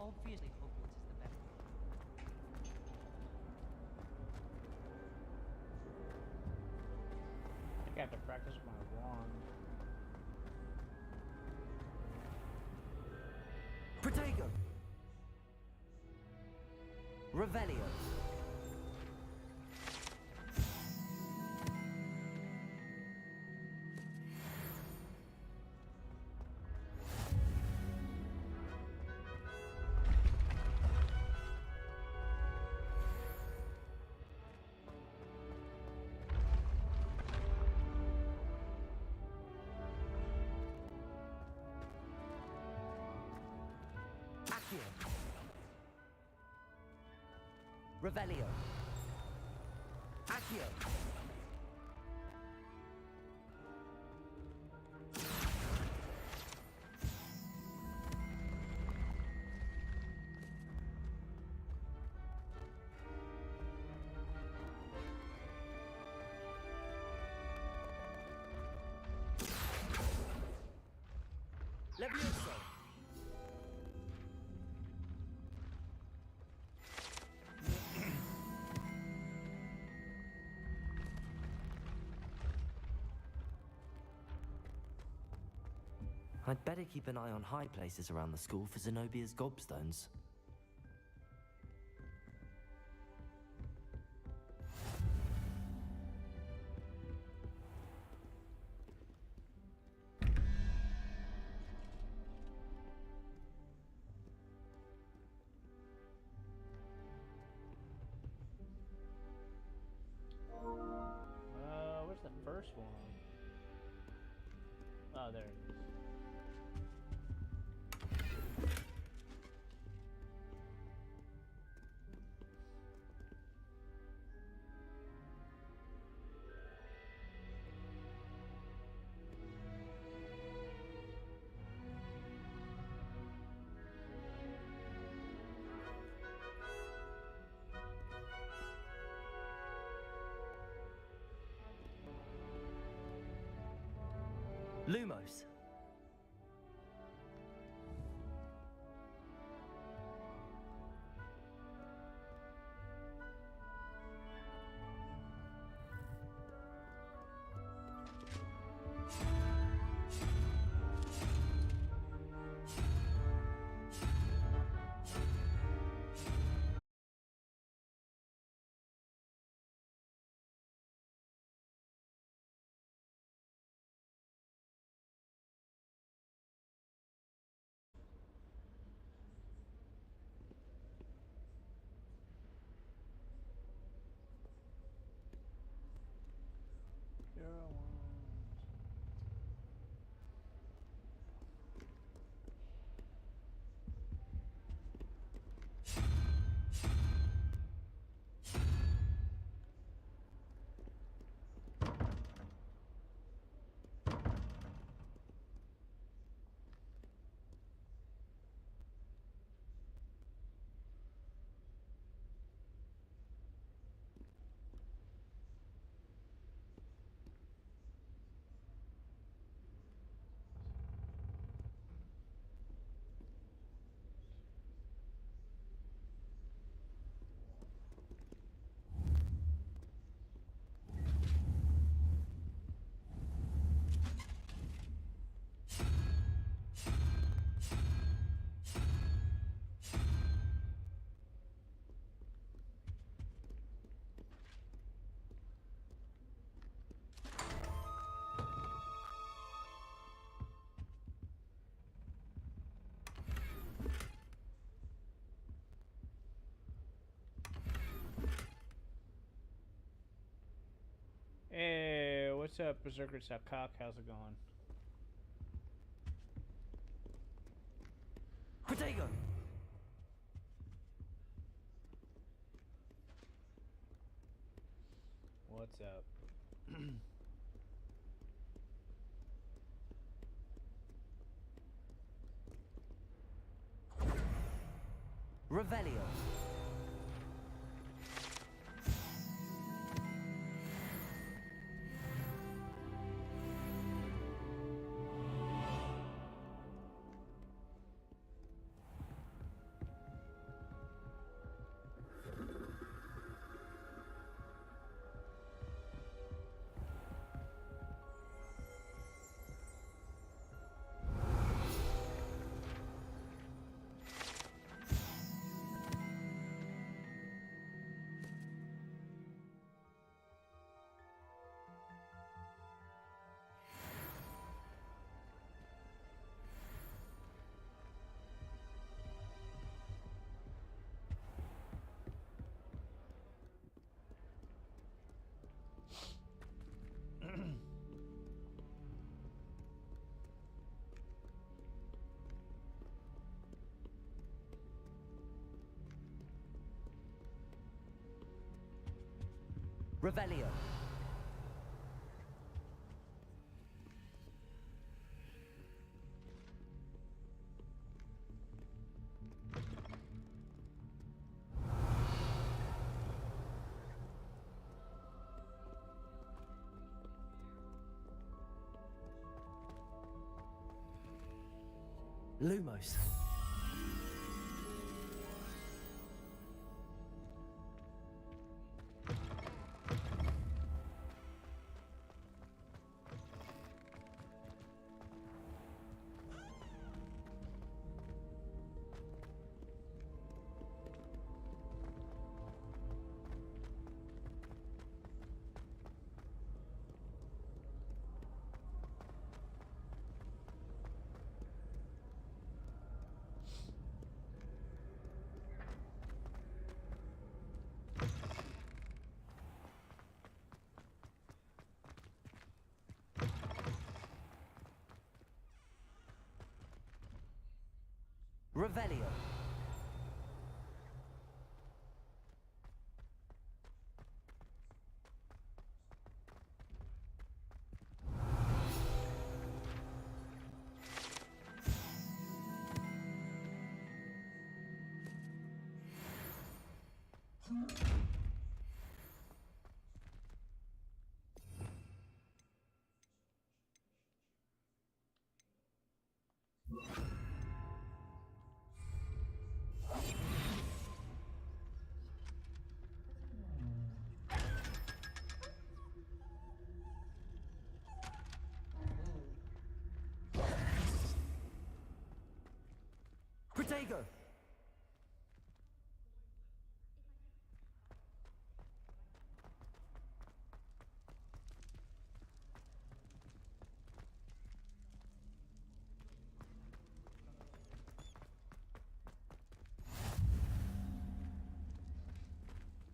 Obviously, Hogwarts is the best. I think I have to practice my wand. Protego! Revelio! Accio! Revelio! Accio! Levioso! I'd better keep an eye on high places around the school for Zenobia's gobstones. Where's the first one? Oh, there it is. Lumos! What's up, Berserker Cock? How's it going? Protego! What's up? Revelio. Revelio. Lumos. Revelio. Protego.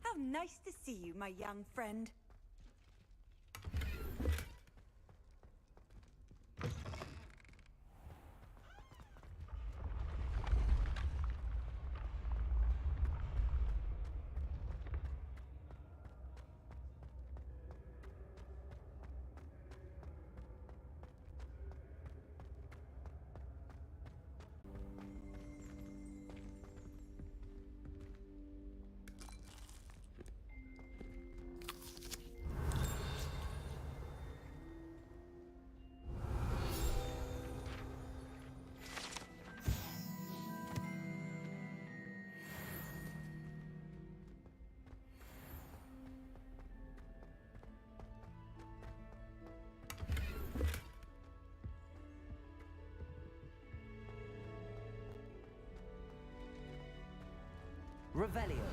How nice to see you, my young friend. Revelio.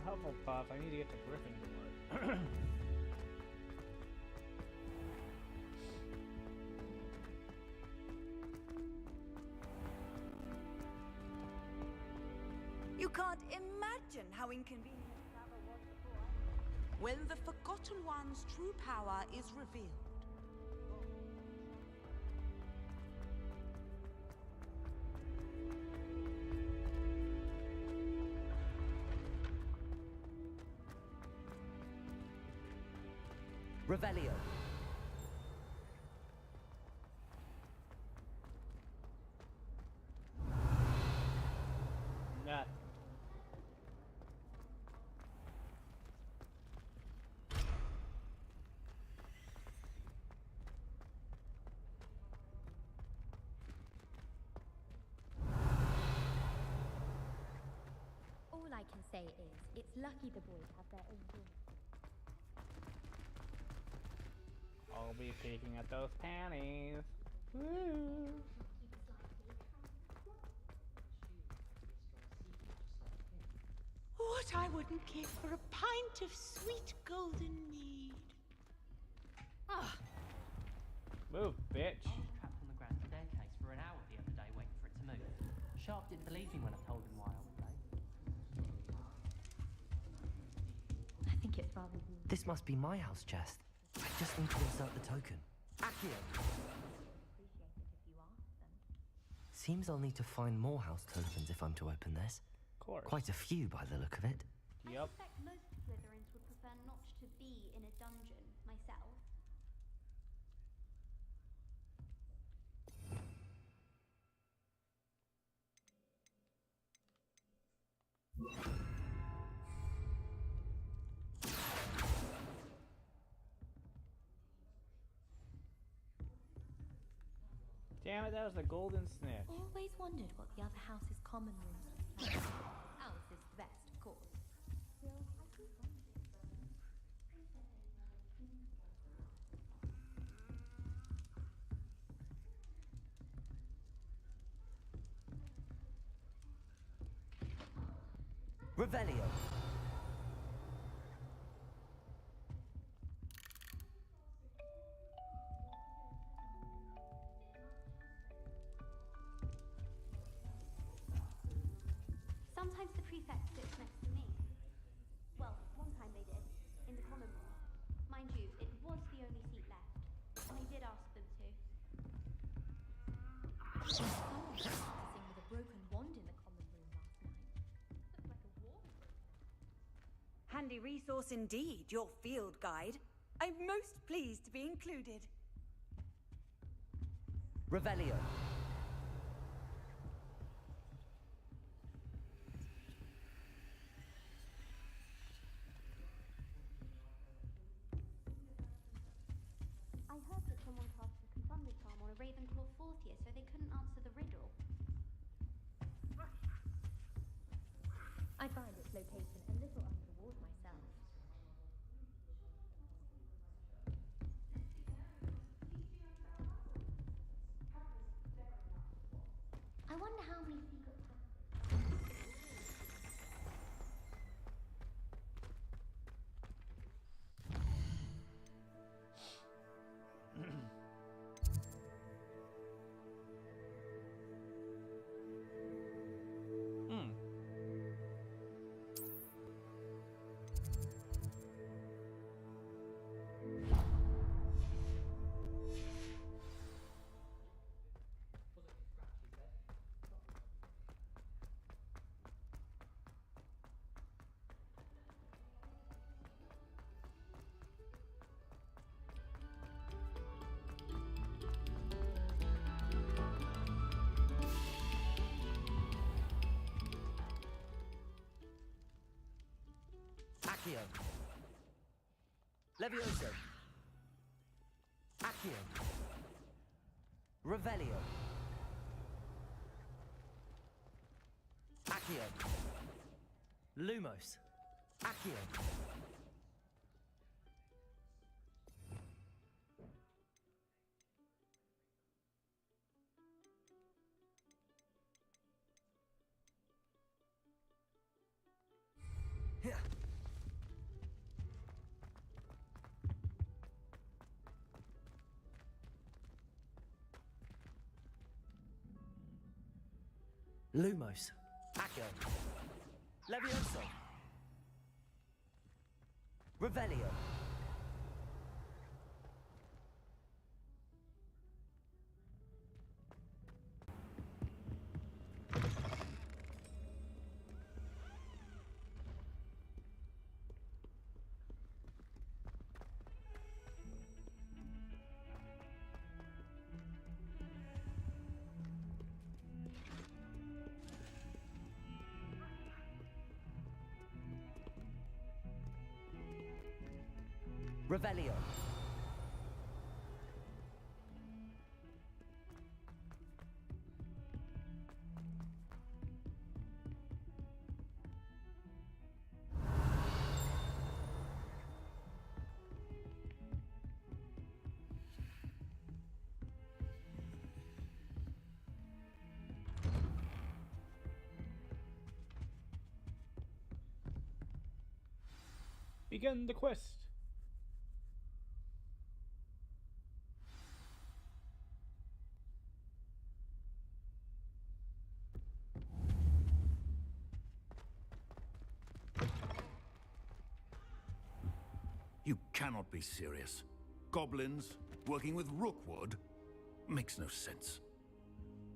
Hufflepuff. I need to get to Gryffindor. You can't imagine how inconvenient travel was before. When the Forgotten One's true power is revealed. Revelio. Nothing. All I can say is, it's lucky the boys have their own room. I'll be peeking at those panties. Woo! What I wouldn't give for a pint of sweet golden mead. Move, bitch. I was trapped on the grand staircase for an hour the other day waiting for it to move. Sharp didn't believe me when I told him why I was late. I think it's rather rude. This must be my house chest. I just need to insert the token. Accio. Appreciate it if you ask them. Seems I'll need to find more house tokens if I'm to open this. Of course. Quite a few by the look of it. I Yep. suspect most Slytherins would prefer not to be in a dungeon, myself. Damn it, that was the golden snitch. Always wondered what the other house's common rooms were like. Ours is the best, of course. Still, I keep wondering. Revelio. Sometimes the prefect sits next to me. Well, one time they did, in the common room. Mind you, it was the only seat left, and I did ask them to. Someone was practicing with a broken wand in the common room last night. Looked like a war room. Handy resource indeed, your field guide. I'm most pleased to be included. Revelio. I heard that someone cast a confounded charm on a Ravenclaw fourth year, so they couldn't answer the riddle. I find its location a little untoward myself. I wonder how many secret Hmm. Accio. Levioso. Accio. Revelio. Accio. Lumos. Accio. Yeah. Lumos. Accio. Levioso. Revelio. Revelio. Begin the quest. You cannot be serious. Goblins working with Rookwood? Makes no sense.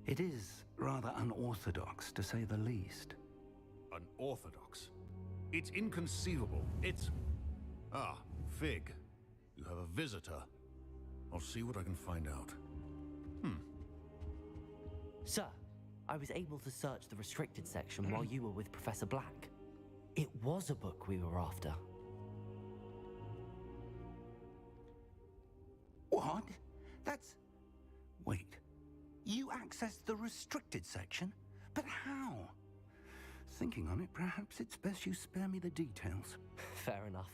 It is rather unorthodox, to say the least. Unorthodox? It's inconceivable. It's... Ah, Fig. You have a visitor. I'll see what I can find out. Sir, I was able to search the restricted section while you were with Professor Black. It was a book we were after. What? That's... Wait. You accessed the restricted section? But how? Thinking on it, perhaps it's best you spare me the details. Fair enough.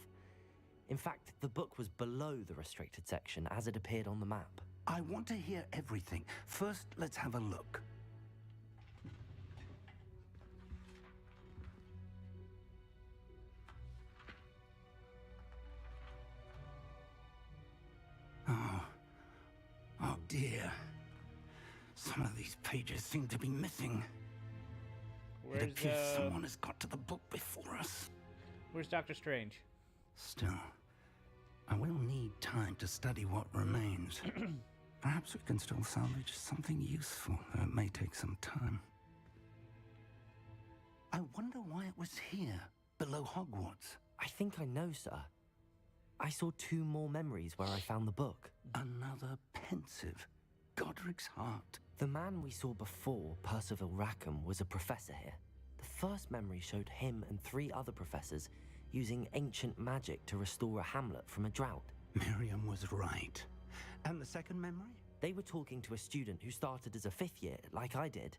In fact, the book was below the restricted section as it appeared on the map. I want to hear everything. First, let's have a look. Oh dear. Some of these pages seem to be missing. Where's It appears someone has got to the book before us. Where's Doctor Strange? Still, I will need time to study what remains. Perhaps we can still salvage something useful, though it may take some time. I wonder why it was here, below Hogwarts. I think I know, sir. I saw 2 more memories where I found the book. Another pensive. Godric's heart. The man we saw before, Percival Rackham, was a professor here. The first memory showed him and 3 other professors using ancient magic to restore a hamlet from a drought. Miriam was right. And the second memory? They were talking to a student who started as a 5th year, like I did.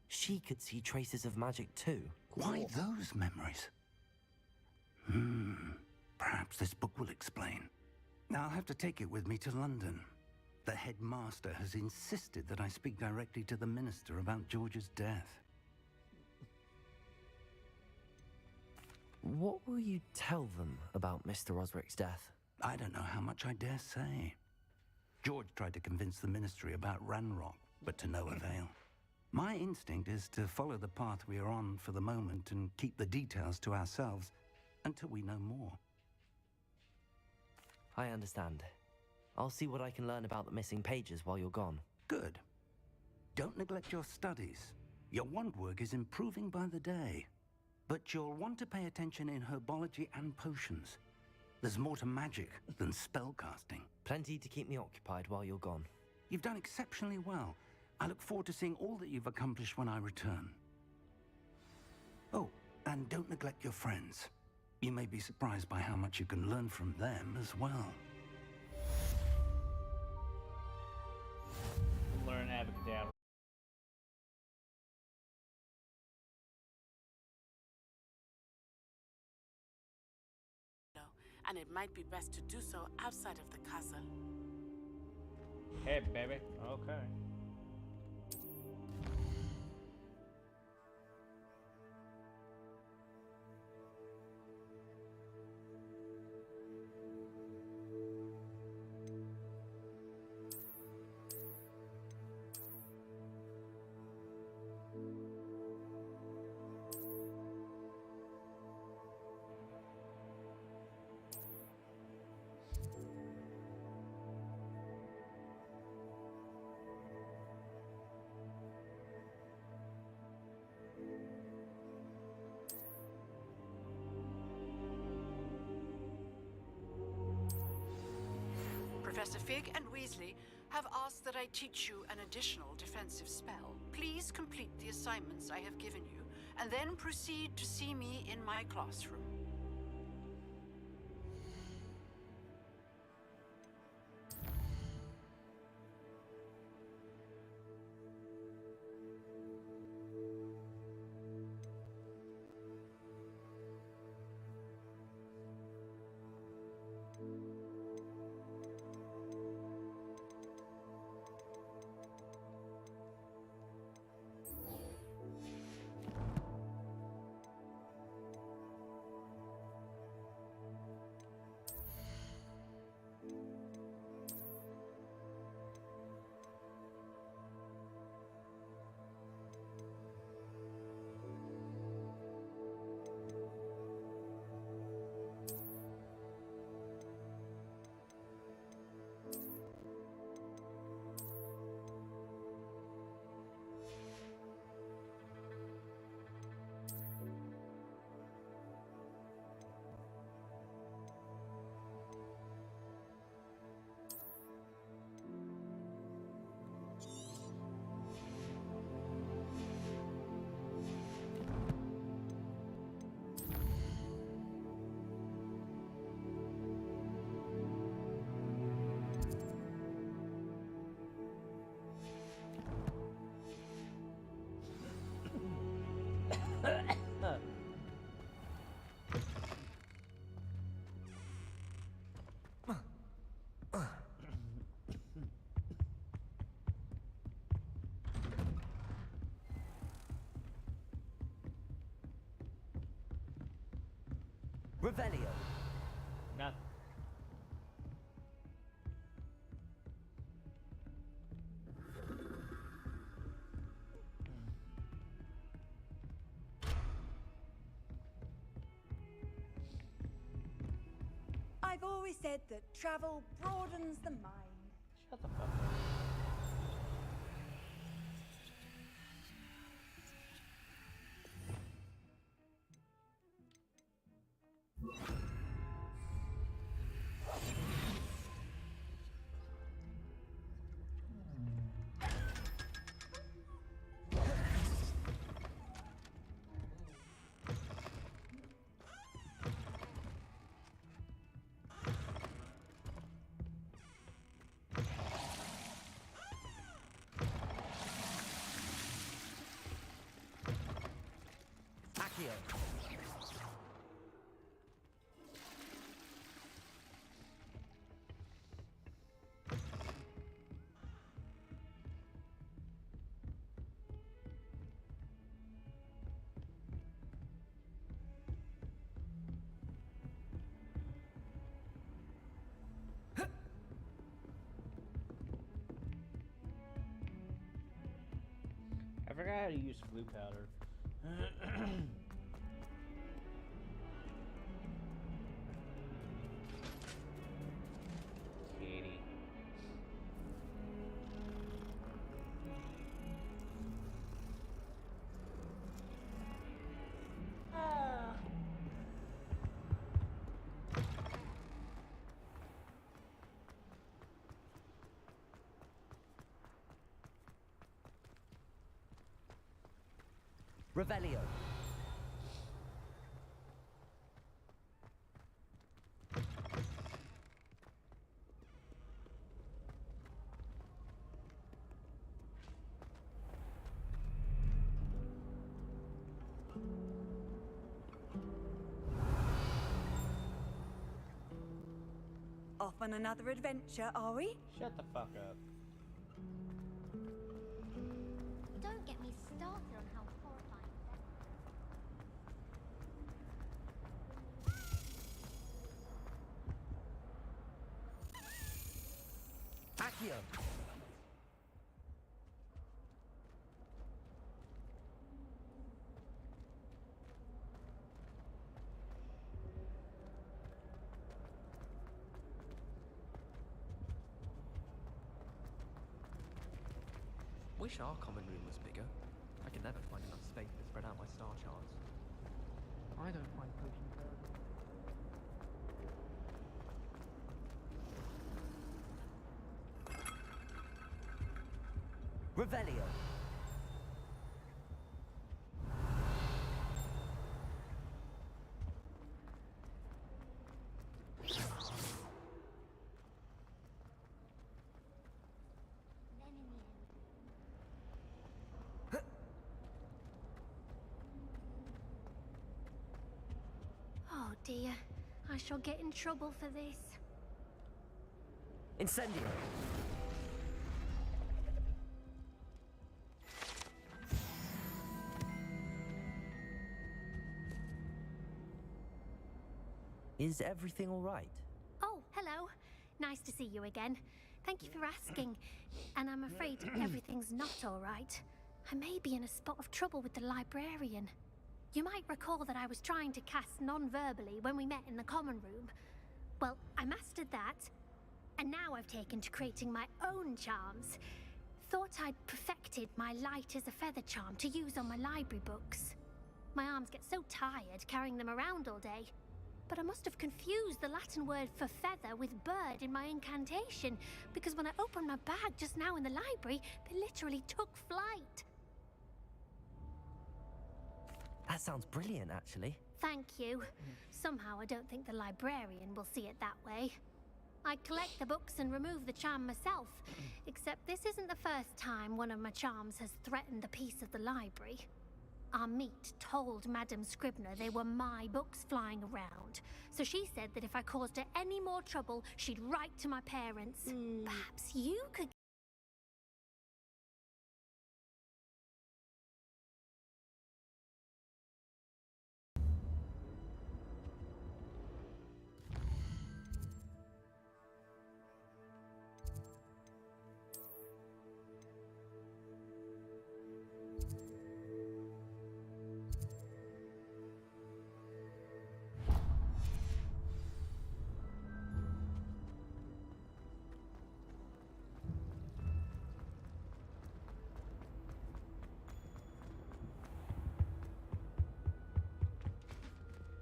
She could see traces of magic too. Why those memories? Perhaps this book will explain. Now I'll have to take it with me to London. The headmaster has insisted that I speak directly to the minister about George's death. What will you tell them about Mr. Osric's death? I don't know how much I dare say. George tried to convince the ministry about Ranrock, but to no avail. My instinct is to follow the path we are on for the moment and keep the details to ourselves until we know more. I understand. I'll see what I can learn about the missing pages while you're gone. Good. Don't neglect your studies. Your wand work is improving by the day. But you'll want to pay attention in herbology and potions. There's more to magic than spellcasting. Plenty to keep me occupied while you're gone. You've done exceptionally well. I look forward to seeing all that you've accomplished when I return. Oh, and don't neglect your friends. You may be surprised by how much you can learn from them as well. Learn Abracadabra. And it might be best to do so outside of the castle. Hey, baby. Okay. Professor Fig and Weasley have asked that I teach you an additional defensive spell. Please complete the assignments I have given you, and then proceed to see me in my classroom. Revelio. Nothing. I've always said that travel broadens the mind. Shut the fuck up. Accio. I forgot how to use blue powder. Katie. Revelio. Off on another adventure, are we? Shut the fuck up. Don't get me started on how horrifying that. Accio. Wish our common room was bigger. I can never find enough space to spread out my star charts. I don't find potion therapy. Revelio. Oh dear, I shall get in trouble for this. Incendio. Is everything all right? Oh, hello. Nice to see you again. Thank you for asking. And I'm afraid everything's not all right. I may be in a spot of trouble with the librarian. You might recall that I was trying to cast non-verbally when we met in the common room. Well, I mastered that. And now I've taken to creating my own charms. Thought I'd perfected my light as a feather charm to use on my library books. My arms get so tired carrying them around all day. But I must have confused the Latin word for feather with bird in my incantation, because when I opened my bag just now in the library, they literally took flight. That sounds brilliant, actually. Thank you. Somehow I don't think the librarian will see it that way. I collect the books and remove the charm myself, except this isn't the first time one of my charms has threatened the peace of the library. Our meet told Madame Scribner they were my books flying around, so she said that if I caused her any more trouble, she'd write to my parents. Perhaps you could...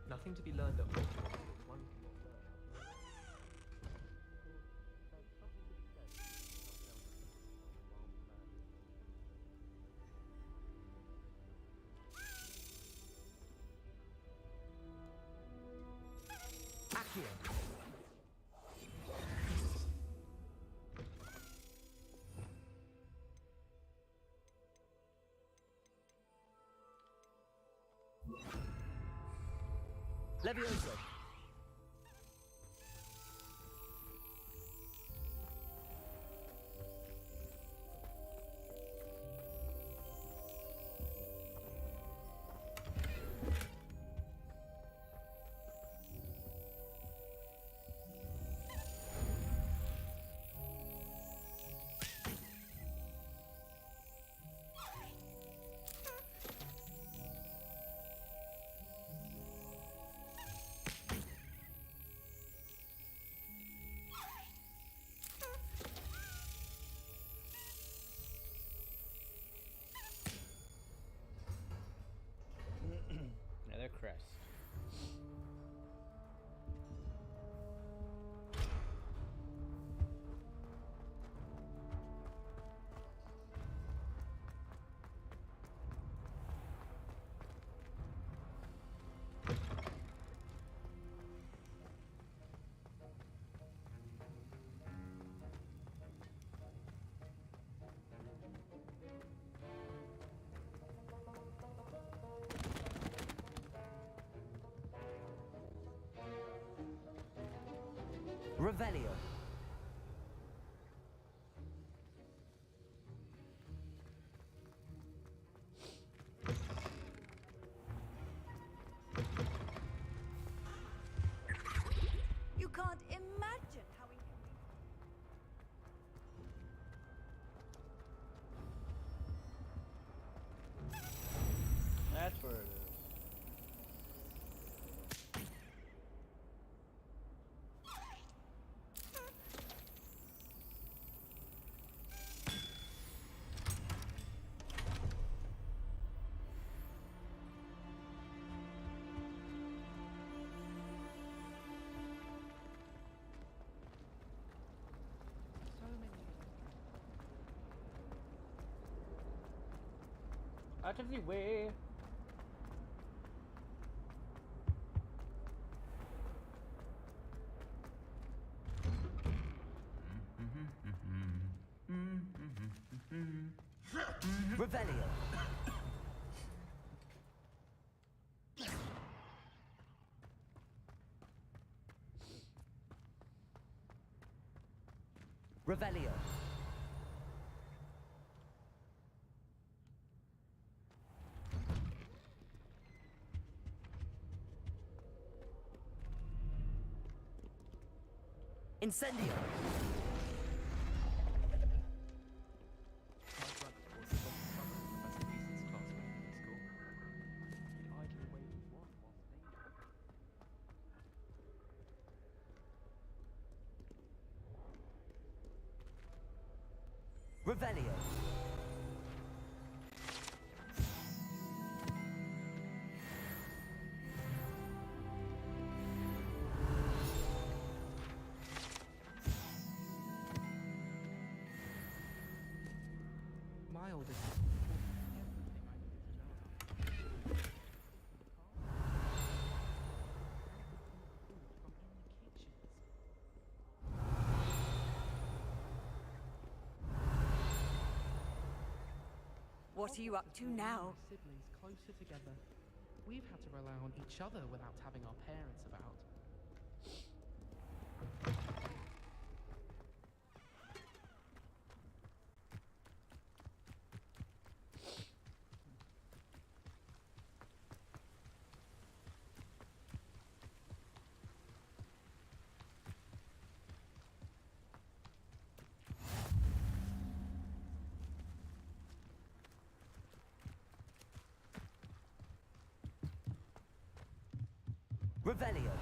Nothing to be learned at home. One Accio. Levioso. Another crest. Revelio. You can't imagine how That's where it is. Out of the way. Revelio. Revelio. Incendio. Revelio. My oldest sister taught me everything I needed to know about it. From in the kitchens. What are you up to now? Siblings closer together. We've had to rely on each other without having our parents about. Revelio.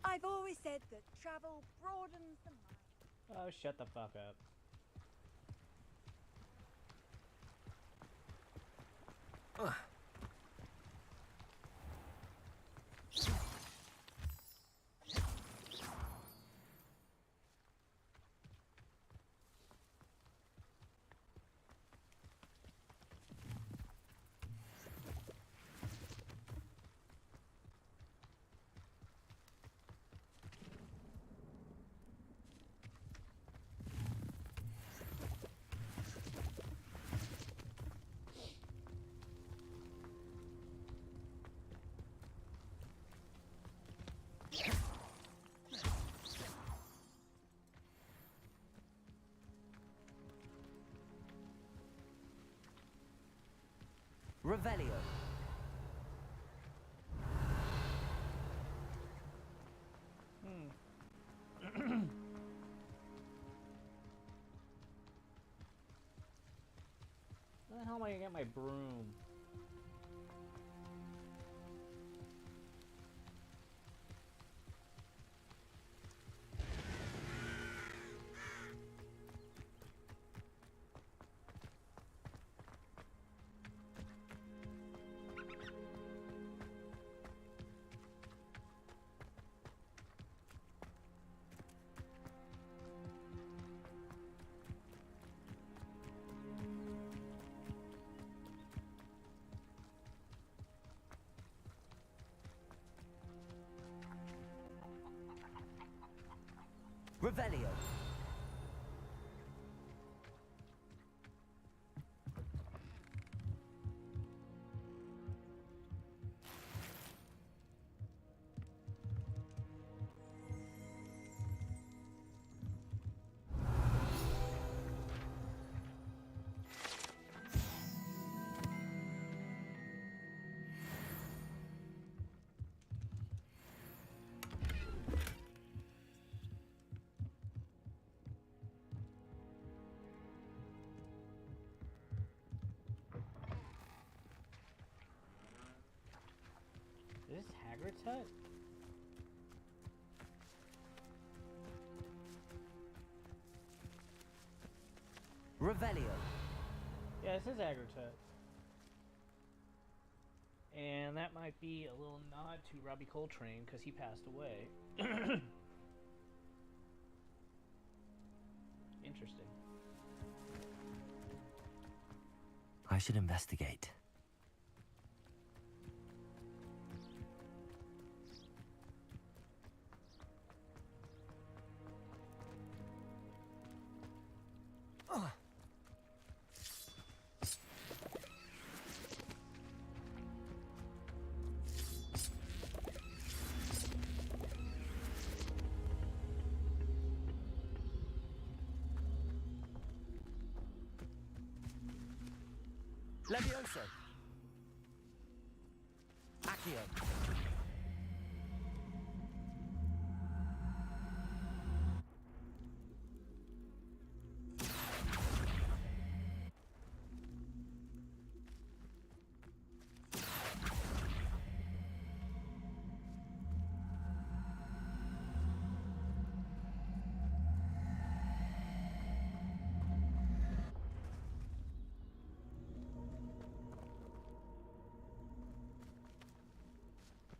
I've always said that travel broadens the mind. Oh, shut the fuck up. Revelio. Where the hell am I gonna get my broom? Revelio. Hut? Revelio. Yeah, it says Agrit's Hut. And that might be a little nod to Robbie Coltrane because he passed away. Interesting. I should investigate. Levioso. Accio.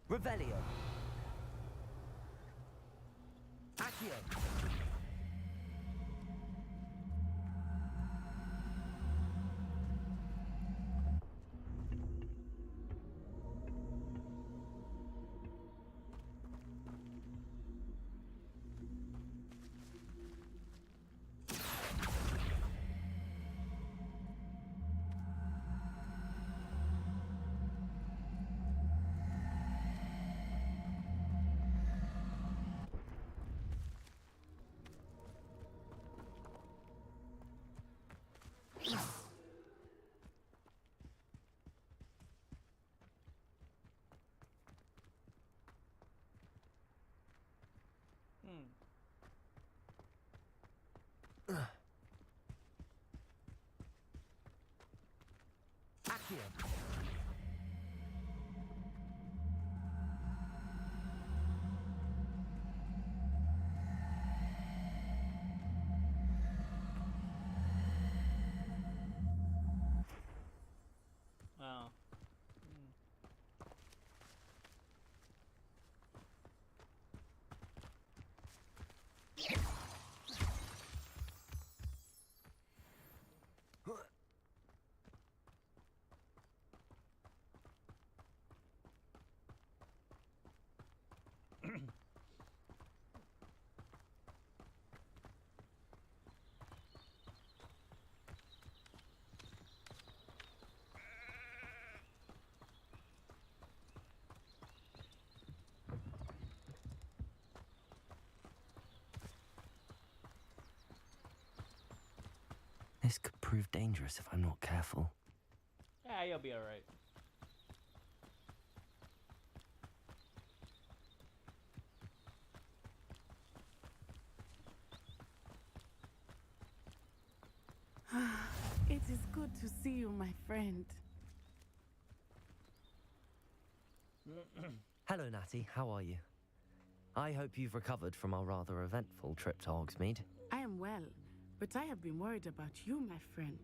Revelio. Accio. Accio. Oh. This could prove dangerous if I'm not careful. Yeah, you'll be alright. It is good to see you, my friend. Hello, Natty. How are you? I hope you've recovered from our rather eventful trip to Hogsmeade. I am well, but I have been worried about you, my friend.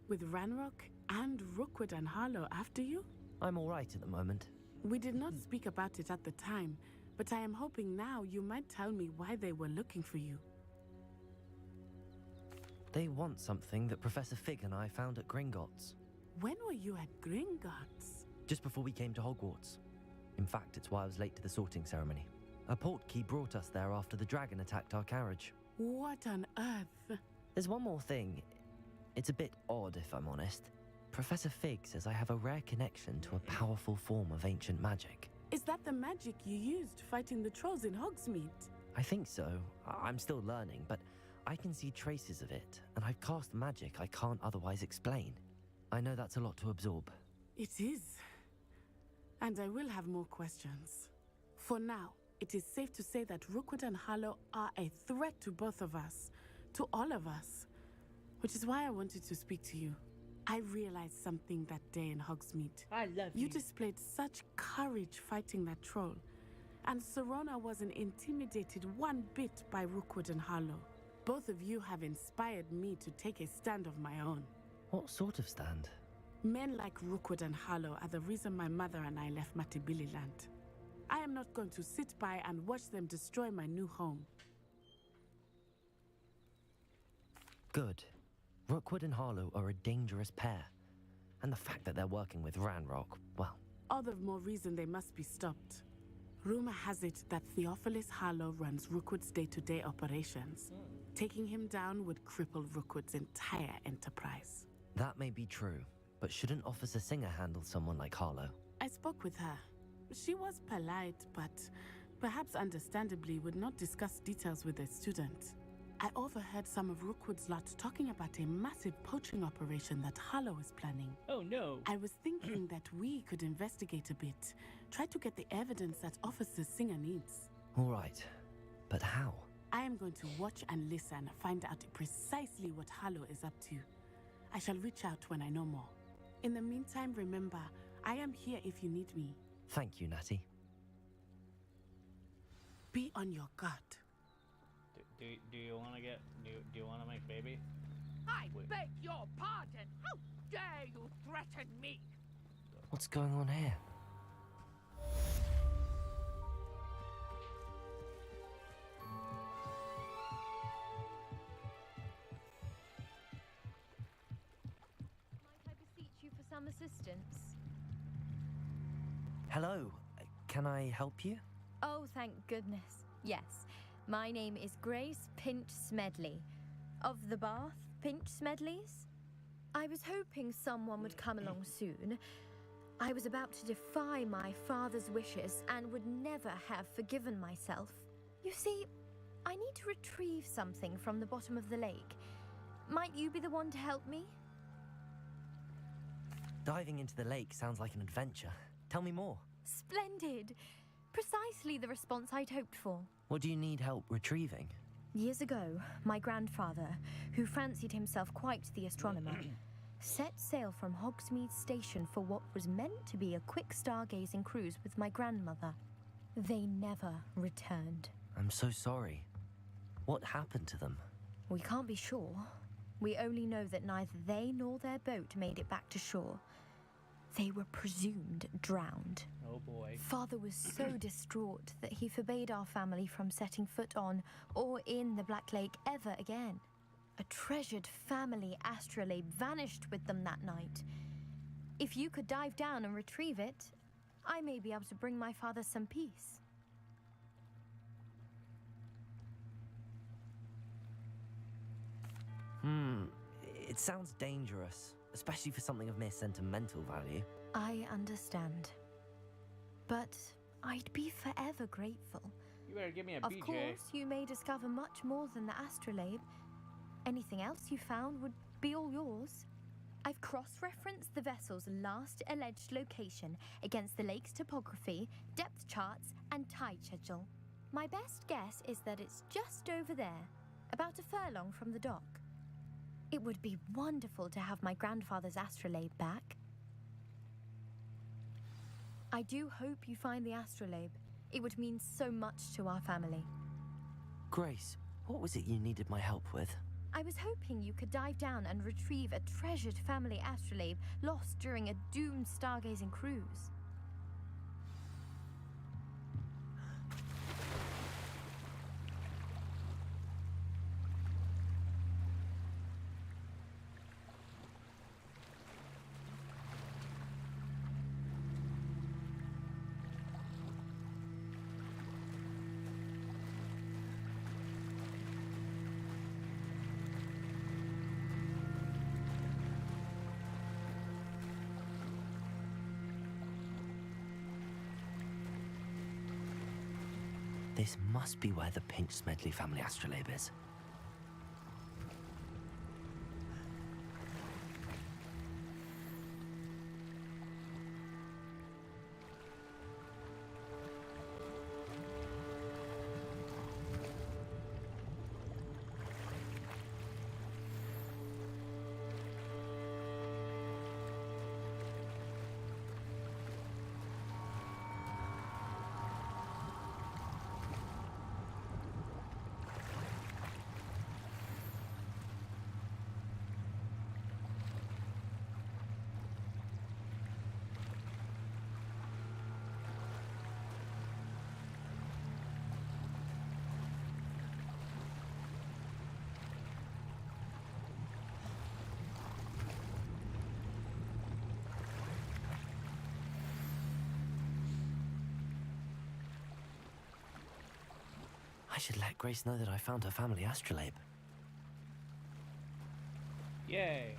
With Ranrock and Rookwood and Harlow after you? I'm all right at the moment. We did not speak about it at the time, but I am hoping now you might tell me why they were looking for you. They want something that Professor Fig and I found at Gringotts. When were you at Gringotts? Just before we came to Hogwarts. In fact, it's why I was late to the sorting ceremony. A portkey brought us there after the dragon attacked our carriage. What on earth? There's one more thing. It's a bit odd, if I'm honest. Professor Fig says I have a rare connection to a powerful form of ancient magic. Is that the magic you used fighting the trolls in Hogsmeade? I think so. I'm still learning, but I can see traces of it, and I've cast magic I can't otherwise explain. I know that's a lot to absorb. It is. And I will have more questions. For now, it is safe to say that Rookwood and Harlow are a threat to both of us, to all of us. Which is why I wanted to speak to you. I realized something that day in Hogsmeade. I love you. You displayed such courage fighting that troll, And Serona wasn't intimidated one bit by Rookwood and Harlow. Both of you have inspired me to take a stand of my own. What sort of stand? Men like Rookwood and Harlow are the reason my mother and I left Matibili-land. I am not going to sit by and watch them destroy my new home. Good. Rookwood and Harlow are a dangerous pair. And the fact that they're working with Ranrock, well... All the more reason they must be stopped. Rumor has it that Theophilus Harlow runs Rookwood's day-to-day operations. Taking him down would cripple Rookwood's entire enterprise. That may be true, but shouldn't Officer Singer handle someone like Harlow? I spoke with her. She was polite, but perhaps understandably would not discuss details with a student. I overheard some of Rookwood's lot talking about a massive poaching operation that Harlow is planning. Oh no. I was thinking that we could investigate a bit. Try to get the evidence that Officer Singer needs. All right, but how? I am going to watch and listen, find out precisely what Harlow is up to. I shall reach out when I know more. In the meantime, remember, I am here if you need me. Thank you, Natty. Be on your guard. Do you want to get... Do you want to make baby? I beg your pardon! How dare you threaten me? What's going on here? Might I beseech you for some assistance? Hello. Can I help you? Oh, thank goodness. Yes. My name is Grace Pinch Smedley. Of the Bath Pinch Smedleys? I was hoping someone would come along soon. I was about to defy my father's wishes and would never have forgiven myself. You see, I need to retrieve something from the bottom of the lake. Might you be the one to help me? Diving into the lake sounds like an adventure. Tell me more. Splendid! Precisely the response I'd hoped for. What do you need help retrieving? Years ago, my grandfather, who fancied himself quite the astronomer, set sail from Hogsmeade Station for what was meant to be a quick stargazing cruise with my grandmother. They never returned. I'm so sorry. What happened to them? We can't be sure. We only know that neither they nor their boat made it back to shore. They were presumed drowned. Oh boy. Father was so distraught that he forbade our family from setting foot on or in the Black Lake ever again. A treasured family astrolabe vanished with them that night. If you could dive down and retrieve it, I may be able to bring my father some peace. It sounds dangerous, especially for something of mere sentimental value. I understand. But I'd be forever grateful. You better give me a Of BJ. course, you may discover much more than the astrolabe. Anything else you found would be all yours. I've cross-referenced the vessel's last alleged location against the lake's topography, depth charts, and tide schedule. My best guess is that it's just over there, about a furlong from the dock. It would be wonderful to have my grandfather's astrolabe back. I do hope you find the astrolabe. It would mean so much to our family. Grace, what was it you needed my help with? I was hoping you could dive down and retrieve a treasured family astrolabe lost during a doomed stargazing cruise. This must be where the Pinch Smedley family astrolabe is. I should let Grace know that I found her family astrolabe. Yay.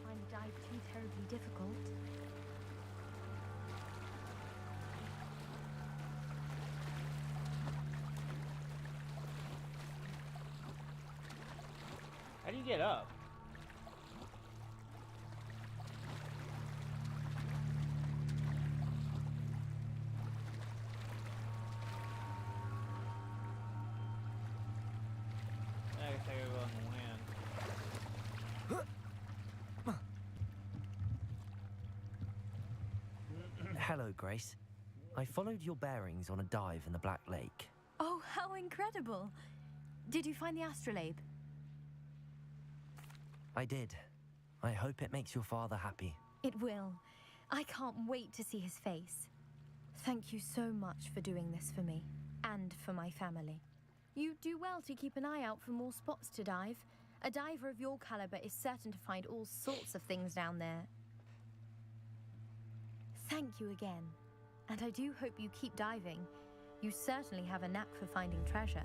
Find the dive too terribly difficult. How do you get up? I guess I gotta go on the land. Hello, Grace. I followed your bearings on a dive in the Black Lake. Oh, how incredible! Did you find the astrolabe? I did. I hope it makes your father happy. It will. I can't wait to see his face. Thank you so much for doing this for me, and for my family. You do well to keep an eye out for more spots to dive. A diver of your caliber is certain to find all sorts of things down there. Thank you again. And I do hope you keep diving. You certainly have a knack for finding treasure.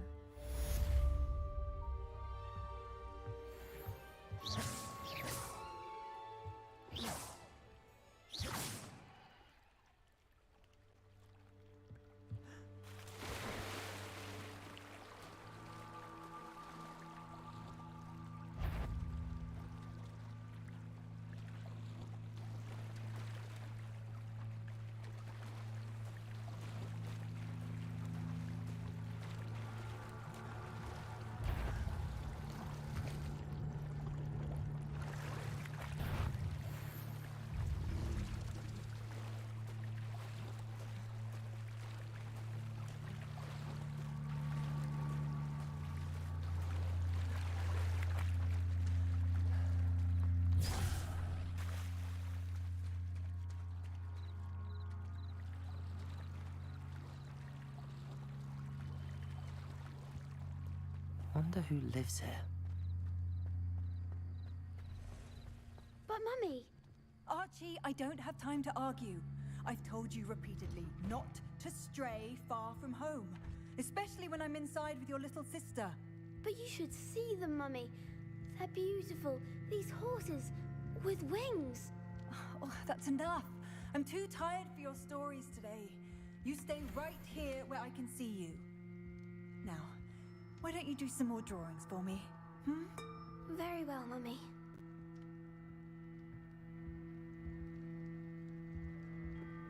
Wonder who lives here. But Mummy! Archie, I don't have time to argue. I've told you repeatedly not to stray far from home, especially when I'm inside with your little sister. But you should see them, Mummy. They're beautiful. These horses with wings. Oh, that's enough. I'm too tired for your stories today. You stay right here where I can see you. Now, why don't you do some more drawings for me? Very well, Mummy.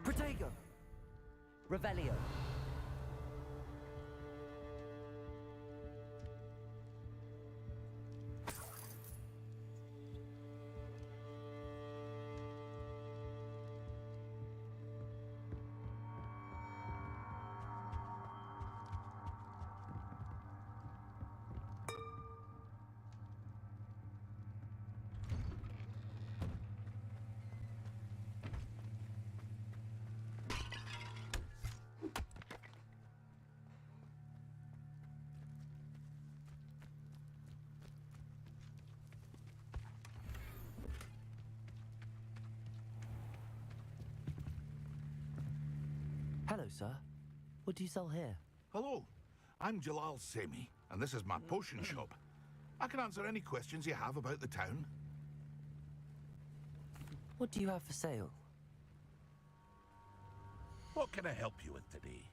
Protego! Revelio! Hello, sir. What do you sell here? Hello, I'm Jalal Semi, and this is my potion shop. I can answer any questions you have about the town. What do you have for sale? What can I help you with today?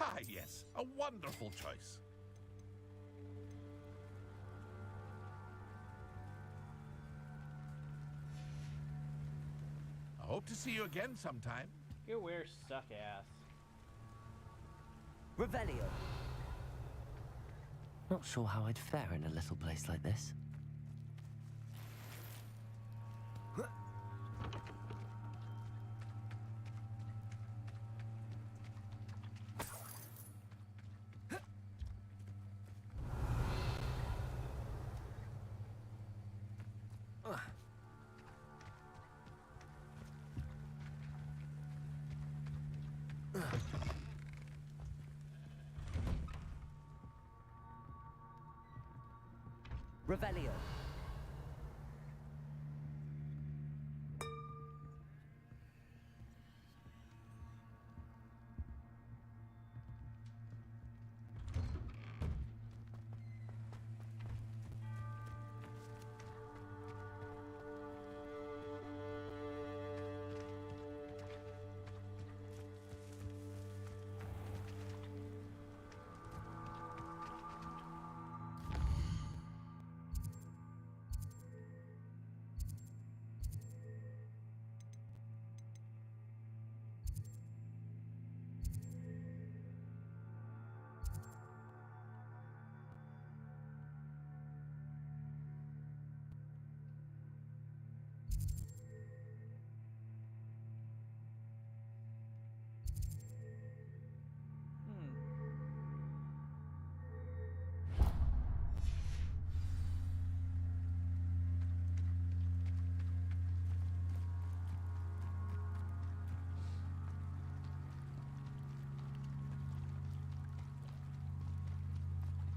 Ah, yes, a wonderful choice. I hope to see you again sometime. Your wares suck ass. Revelio. Not sure how I'd fare in a little place like this. Revelio.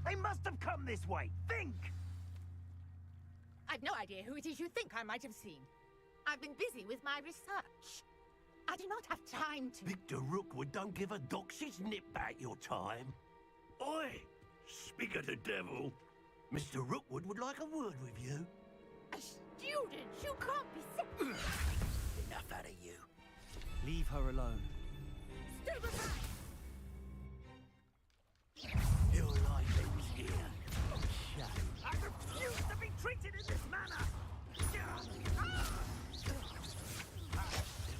They must have come this way. Think! I've no idea who it is you think I might have seen. I've been busy with my research. I do not have time to... Victor Rookwood don't give a doxy's nip back your time. Oi! Speak of the devil. Mr. Rookwood would like a word with you. A student? You can't be sick. Enough out of you. Leave her alone. Stupefy! Your life ends here. Oh, shame. I refuse to be treated in this manner! There'll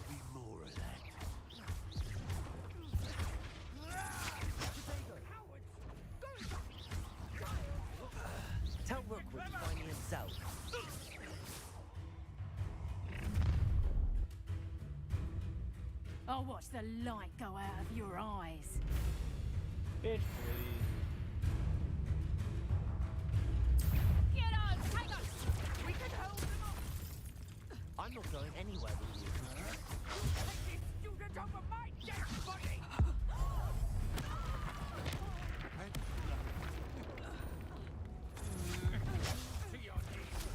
be more of that. Tell Rookwood to find me himself. I'll watch the light go out of your eyes. Bitch, please. Get on, take us! We can hold them off! I'm not going anywhere with you. Take this student over my dead body! To your knees!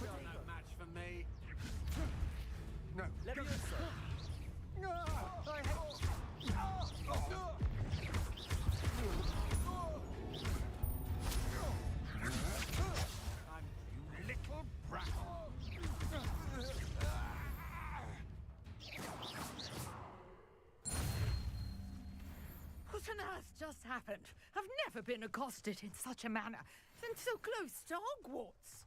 You're no match for me. No. Leviosa. You little brat. What on earth just happened? I've never been accosted in such a manner, and so close to Hogwarts.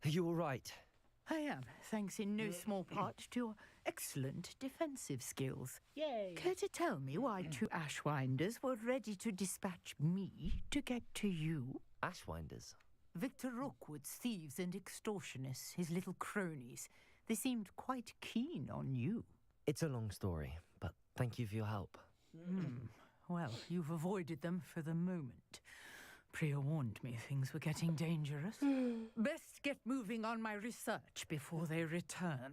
Are you all right? I am, thanks in no small part to your excellent defensive skills. Yay! Care to tell me why two Ashwinders were ready to dispatch me to get to you? Ashwinders? Victor Rookwood's thieves and extortionists, his little cronies. They seemed quite keen on you. It's a long story, but thank you for your help. Well, you've avoided them for the moment. Priya warned me things were getting dangerous. Best get moving on my research before they return.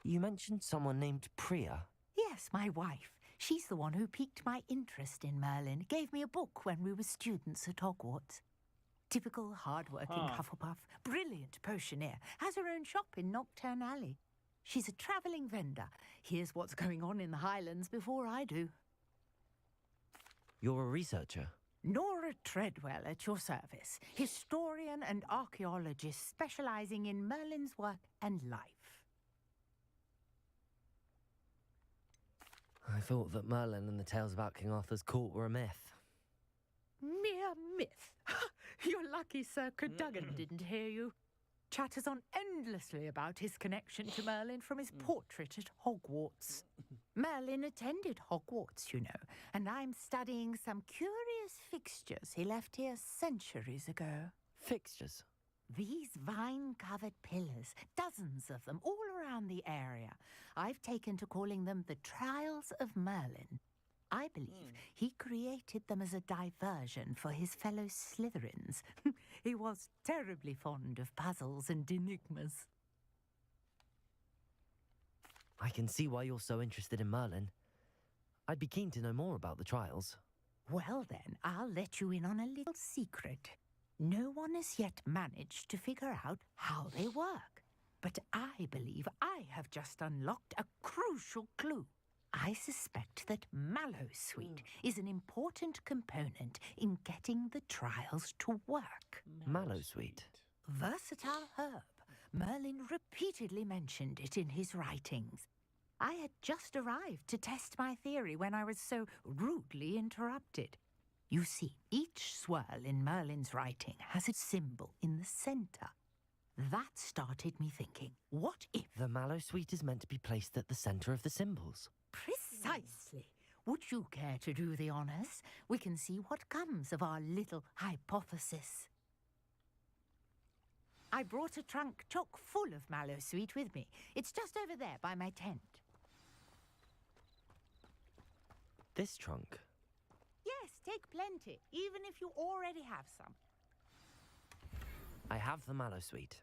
You mentioned someone named Priya. Yes, my wife. She's the one who piqued my interest in Merlin. Gave me a book when we were students at Hogwarts. Typical hard-working Hufflepuff. Brilliant potioneer. Has her own shop in Knockturn Alley. She's a travelling vendor. Hears what's going on in the Highlands before I do. You're a researcher? Nora Treadwell at your service. Historian and archaeologist specialising in Merlin's work and life. I thought that Merlin and the tales about King Arthur's court were a myth. mere myth. You're lucky Sir Cadogan didn't hear you. Chatters on endlessly about his connection to Merlin from his portrait at Hogwarts. Merlin attended Hogwarts, you know, and I'm studying some curious fixtures he left here centuries ago. Fixtures? These vine-covered pillars, dozens of them, all around the area. I've taken to calling them the Trials of Merlin. I believe he created them as a diversion for his fellow Slytherins. He was terribly fond of puzzles and enigmas. I can see why you're so interested in Merlin. I'd be keen to know more about the trials. Well then, I'll let you in on a little secret. No one has yet managed to figure out how they work. But I believe I have just unlocked a crucial clue. I suspect that Mallowsweet is an important component in getting the trials to work. Mallowsweet? Versatile herb. Merlin repeatedly mentioned it in his writings. I had just arrived to test my theory when I was so rudely interrupted. You see, each swirl in Merlin's writing has a symbol in the centre. That started me thinking, what if... The Mallowsweet is meant to be placed at the centre of the symbols. Precisely. Would you care to do the honours? We can see what comes of our little hypothesis. I brought a trunk chock full of Mallowsweet with me. It's just over there by my tent. This trunk? Yes, take plenty, even if you already have some. I have the Mallowsweet.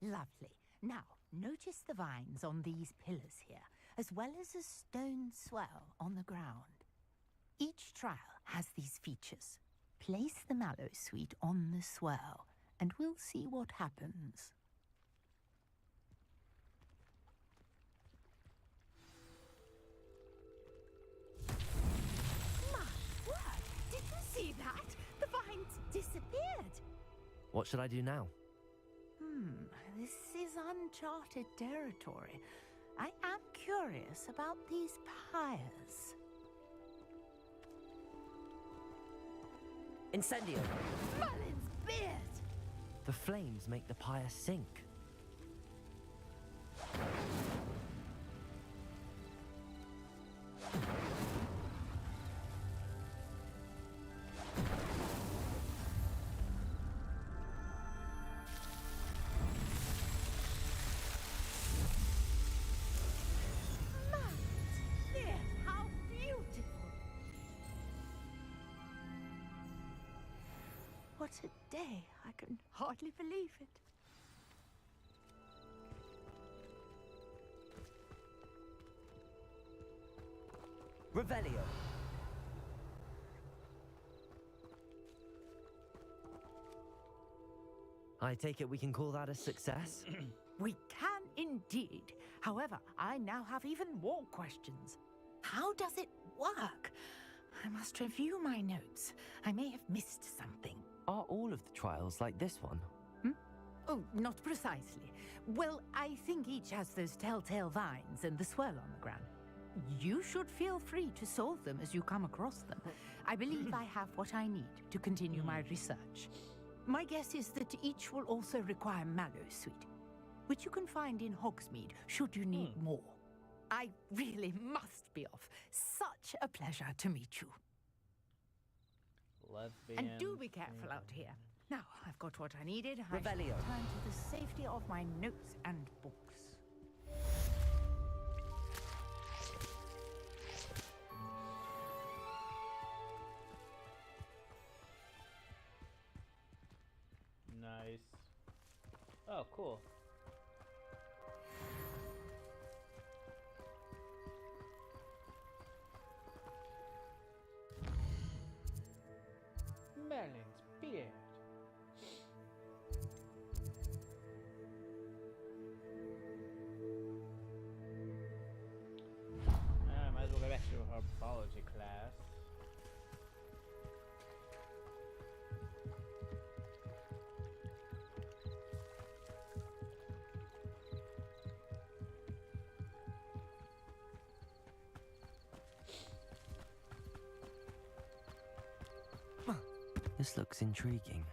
Lovely. Now, notice the vines on these pillars here, as well as a stone swell on the ground. Each trial has these features. Place the Mallowsweet on the swell, and we'll see what happens. My word! Did you see that? The vines disappeared. What should I do now? This is uncharted territory. I am curious about these pyres. Incendio! Merlin's beard! The flames make the pyre sink. What a day. I can hardly believe it. Revelio. I take it we can call that a success? We can indeed. However, I now have even more questions. How does it work? I must review my notes. I may have missed something. Are all of the trials like this one? Oh, not precisely. Well, I think each has those telltale vines and the swirl on the ground. You should feel free to solve them as you come across them. I believe I have what I need to continue my research. My guess is that each will also require Mallowsweet, which you can find in Hogsmeade should you need more. I really must be off. Such a pleasure to meet you. Lesbian. And do be careful out here. Now, I've got what I needed. I shall Revelio. return to the safety of my notes and books. Nice. Oh, cool. Merlin's beard. I might as well go back to her biology class. This looks intriguing.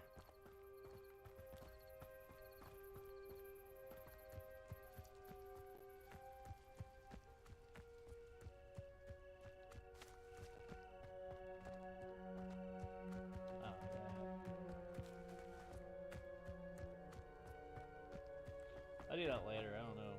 I'll do that later, I don't know.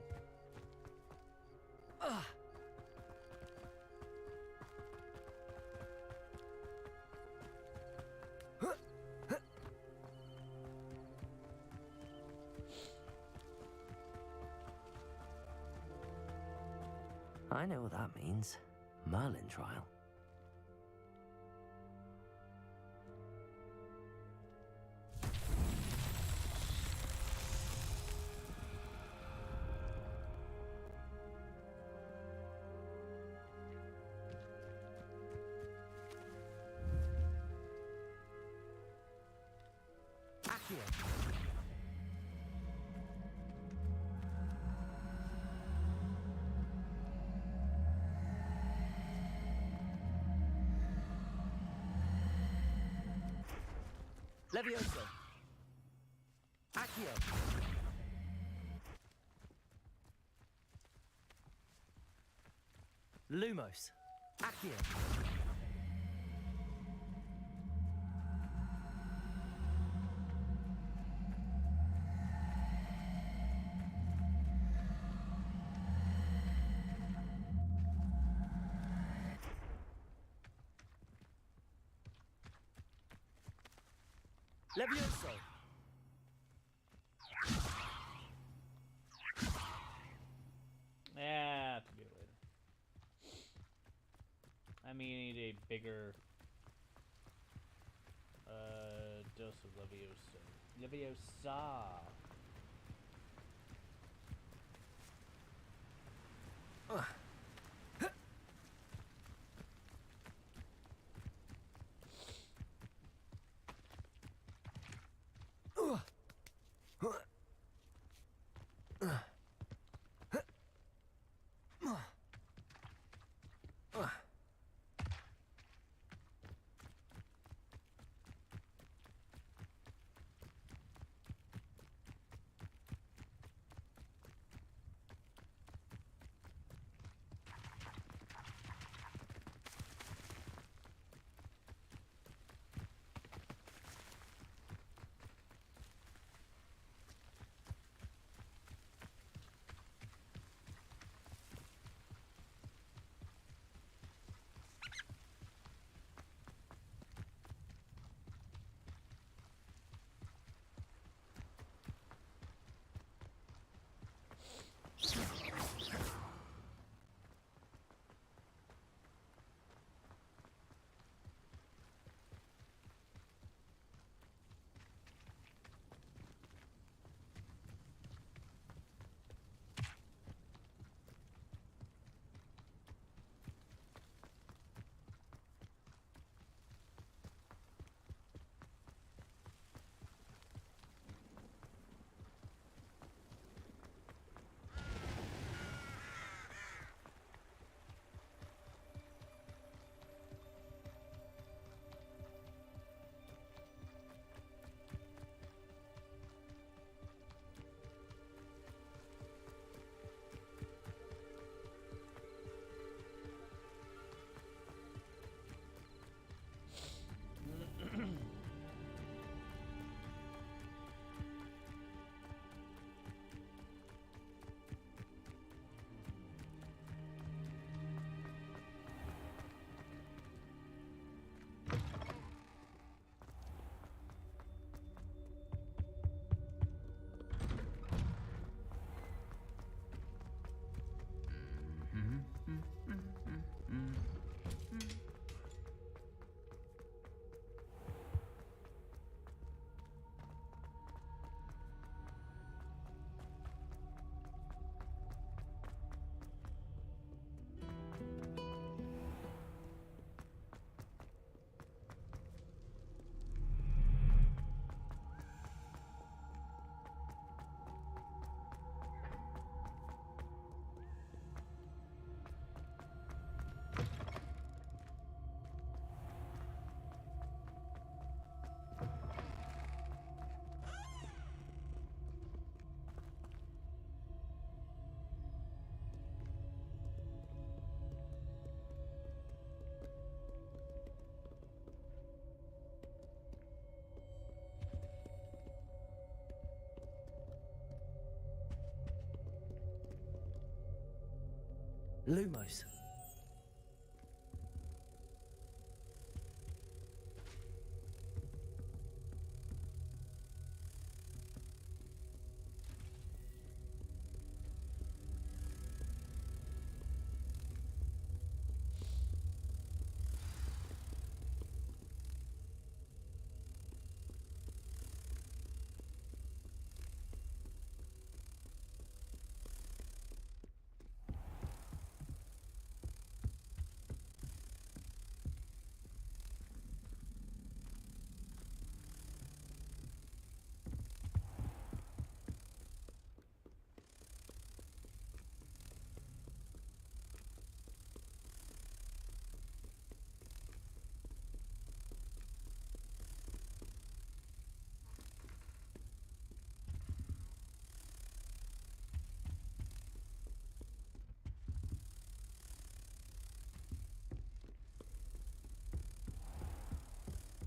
I know what that means. Merlin trial. Levioso. Accio. Lumos. Accio. Levioso. Yeah, to do it later. I mean, I need a bigger dose of Leviosa. Leviosa. Lumos.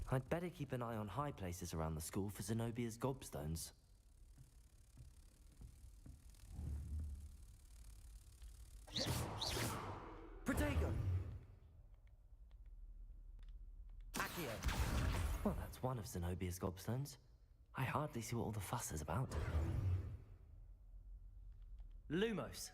I'd better keep an eye on high places around the school for Zenobia's gobstones. Protego! Accio! Well, that's one of Zenobia's gobstones. I hardly see what all the fuss is about. Lumos.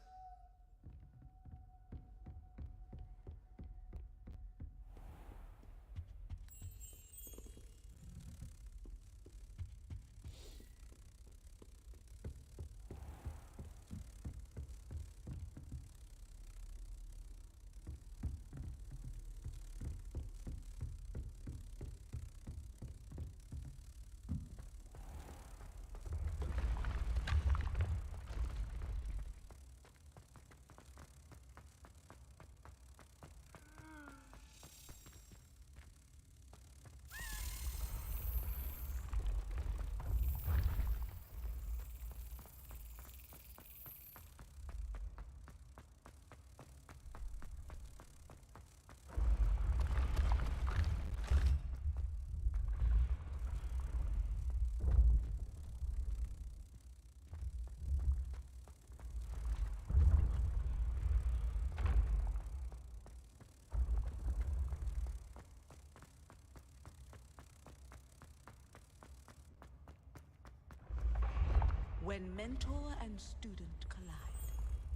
When mentor and student collide,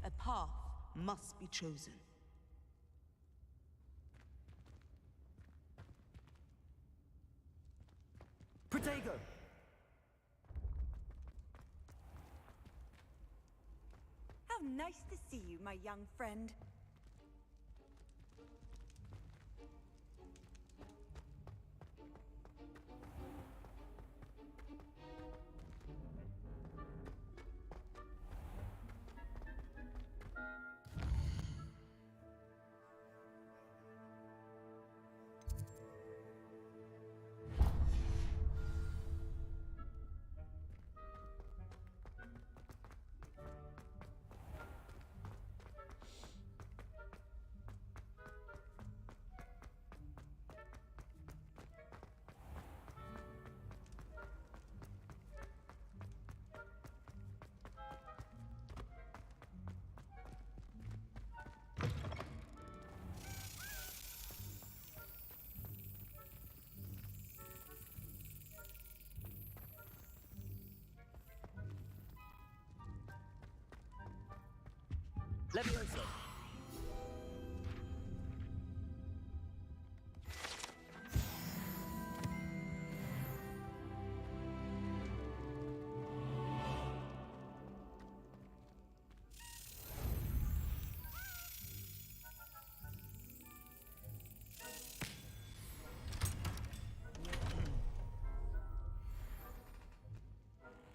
a path must be chosen. Protego! How nice to see you, my young friend. Levioso!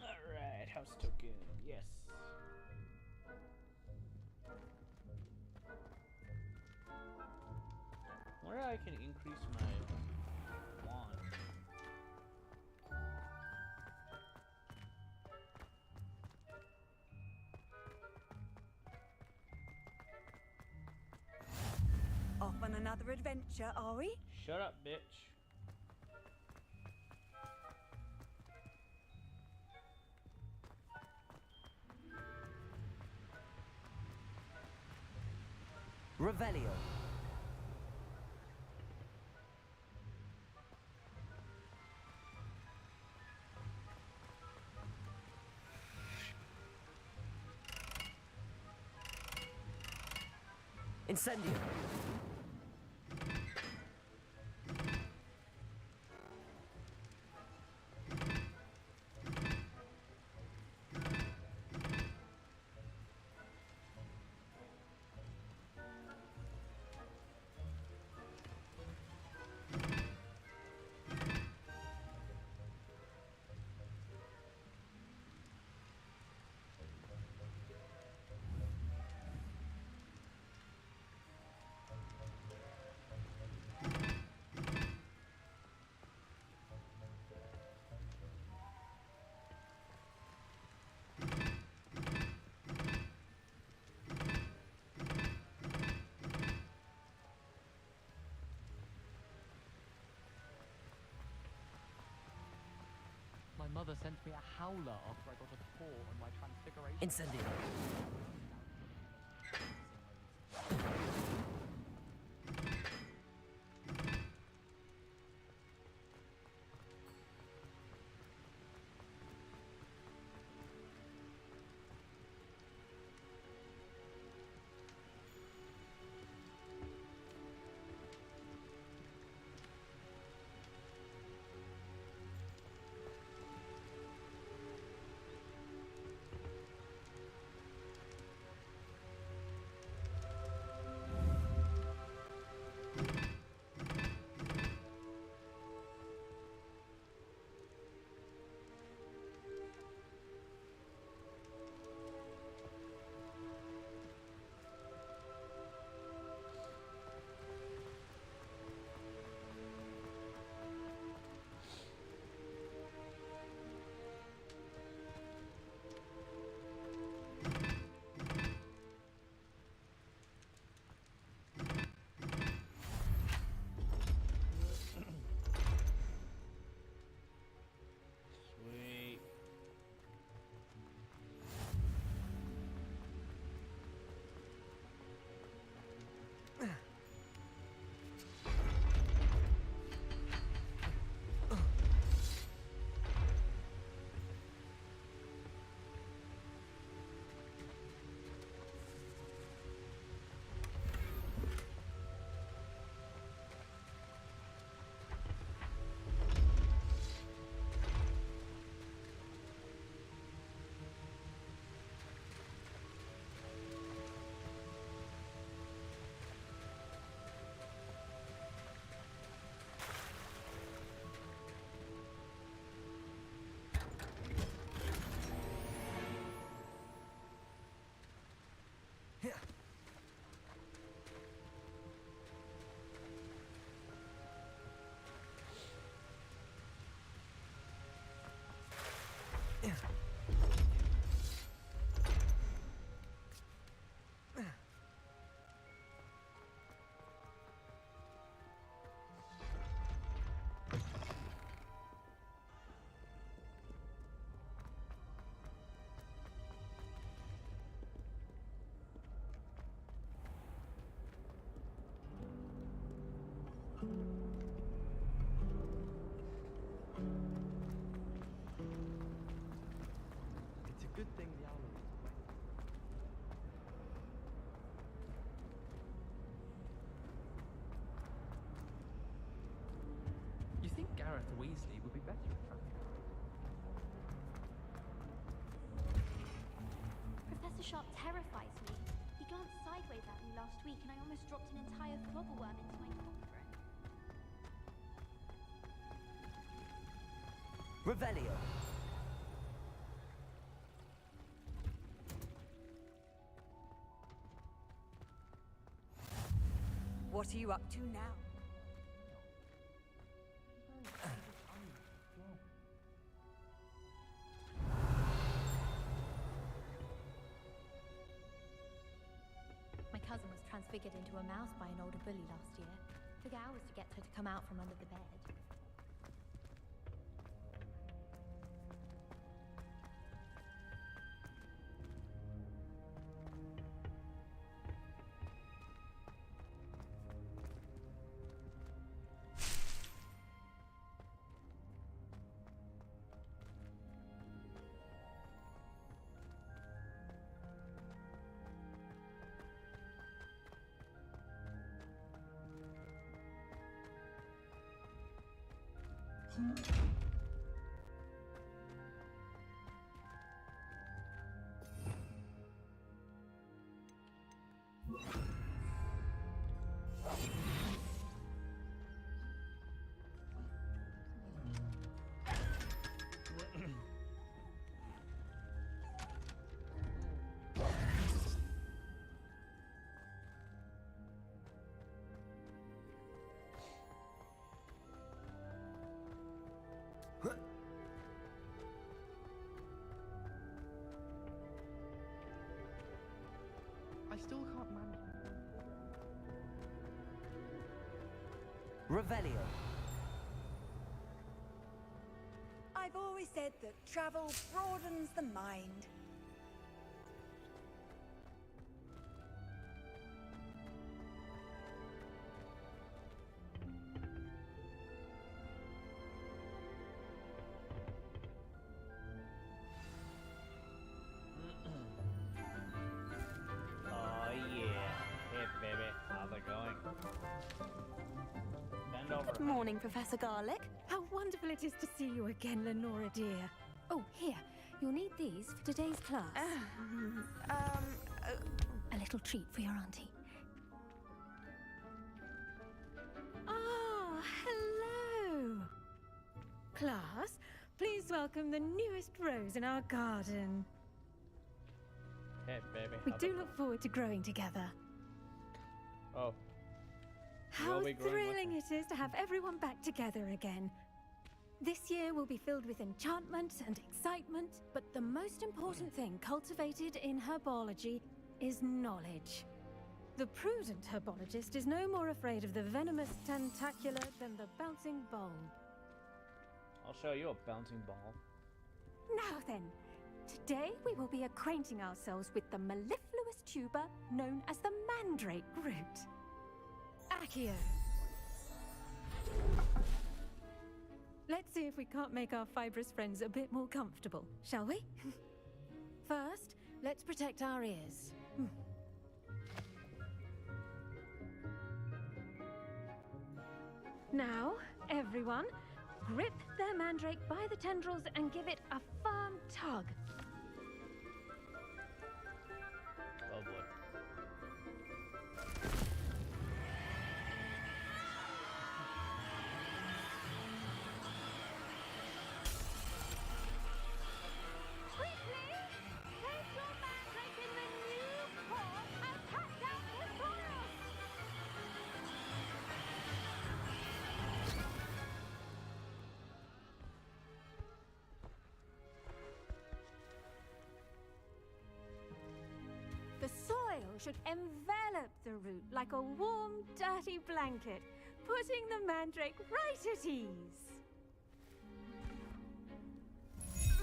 Alright, house token, yes. Where I can increase my wand. Off on another adventure, are we? Shut up, bitch. Revelio. Incendio. My mother sent me a howler after I got a 4 on my transfiguration. Incendio. Sweet. It's a good thing the owl is away. You think Gareth Weasley would be better at trapping? Professor Sharp terrifies me. He glanced sideways at me last week and I almost dropped an entire flobberworm into my cauldron. Revelio. What are you up to now? My cousin was transfigured into a mouse by an older bully last year. Took hours to get her to come out from under the bed. I still can't manage. Revelio. I've always said that travel broadens the mind. Oh yeah. Hey baby, how's it going? Bend over. Good morning, Professor Garlick. How wonderful it is to see you again, Lenora dear. Oh, here. You'll need these for today's class. A little treat for your auntie. Ah, hello. Class, please welcome the newest rose in our garden. Hey baby. We how's do it look forward to growing together. going? Oh. How We'll be growing with thrilling it is to have everyone back together again. This year will be filled with enchantment and excitement, but the most important thing cultivated in herbology is knowledge. The prudent herbologist is no more afraid of the venomous tentacular than the bouncing bulb. I'll show you a bouncing ball. Now then, today we will be acquainting ourselves with the mellifluous tuber known as the mandrake root. Accio. Let's see if we can't make our fibrous friends a bit more comfortable, shall we? First, let's protect our ears. Now, everyone, grip their mandrake by the tendrils and give it a firm tug. Oh boy. Quickly! Place your mandrake in the new pot and cut down the soil! The soil should envelop the root like a warm, dirty blanket, putting the mandrake right at ease.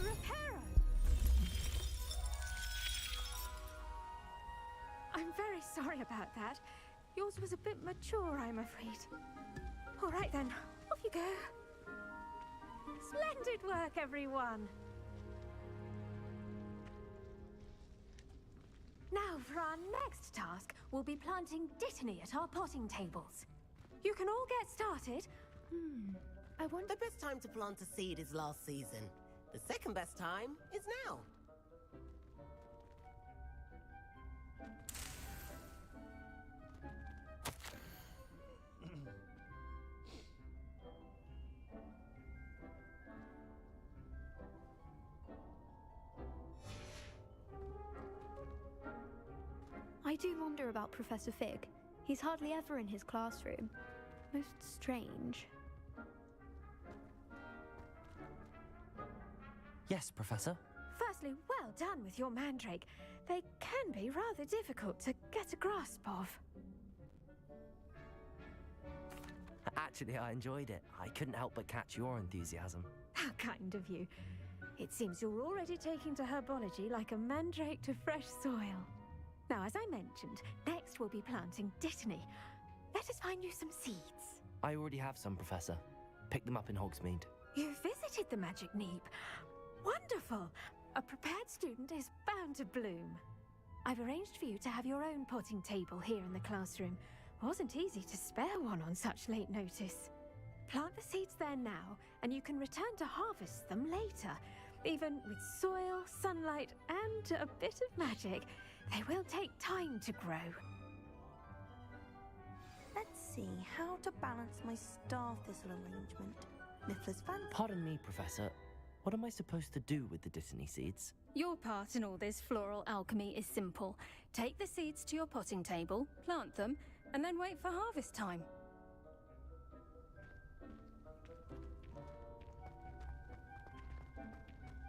Reparo! I'm very sorry about that. Yours was a bit mature, I'm afraid. All right then, off you go. Splendid work, everyone. Now, for our next task, we'll be planting dittany at our potting tables. You can all get started. I want the best time to plant a seed is last season. The second best time is now. I do wonder about Professor Fig. He's hardly ever in his classroom. Most strange. Yes, Professor. Firstly, well done with your mandrake. They can be rather difficult to get a grasp of. Actually, I enjoyed it. I couldn't help but catch your enthusiasm. How kind of you. It seems you're already taking to herbology like a mandrake to fresh soil. Now, as I mentioned, next we'll be planting dittany. Let us find you some seeds. I already have some, Professor. Picked them up in Hogsmeade. You visited the Magic Neep. Wonderful! A prepared student is bound to bloom. I've arranged for you to have your own potting table here in the classroom. Wasn't easy to spare one on such late notice. Plant the seeds there now, and you can return to harvest them later. Even with soil, sunlight, and a bit of magic, they will take time to grow. Let's see how to balance my star thistle arrangement. Mifflin's fancy. Pardon me, Professor. What am I supposed to do with the Dittany seeds? Your part in all this floral alchemy is simple. Take the seeds to your potting table, plant them, and then wait for harvest time.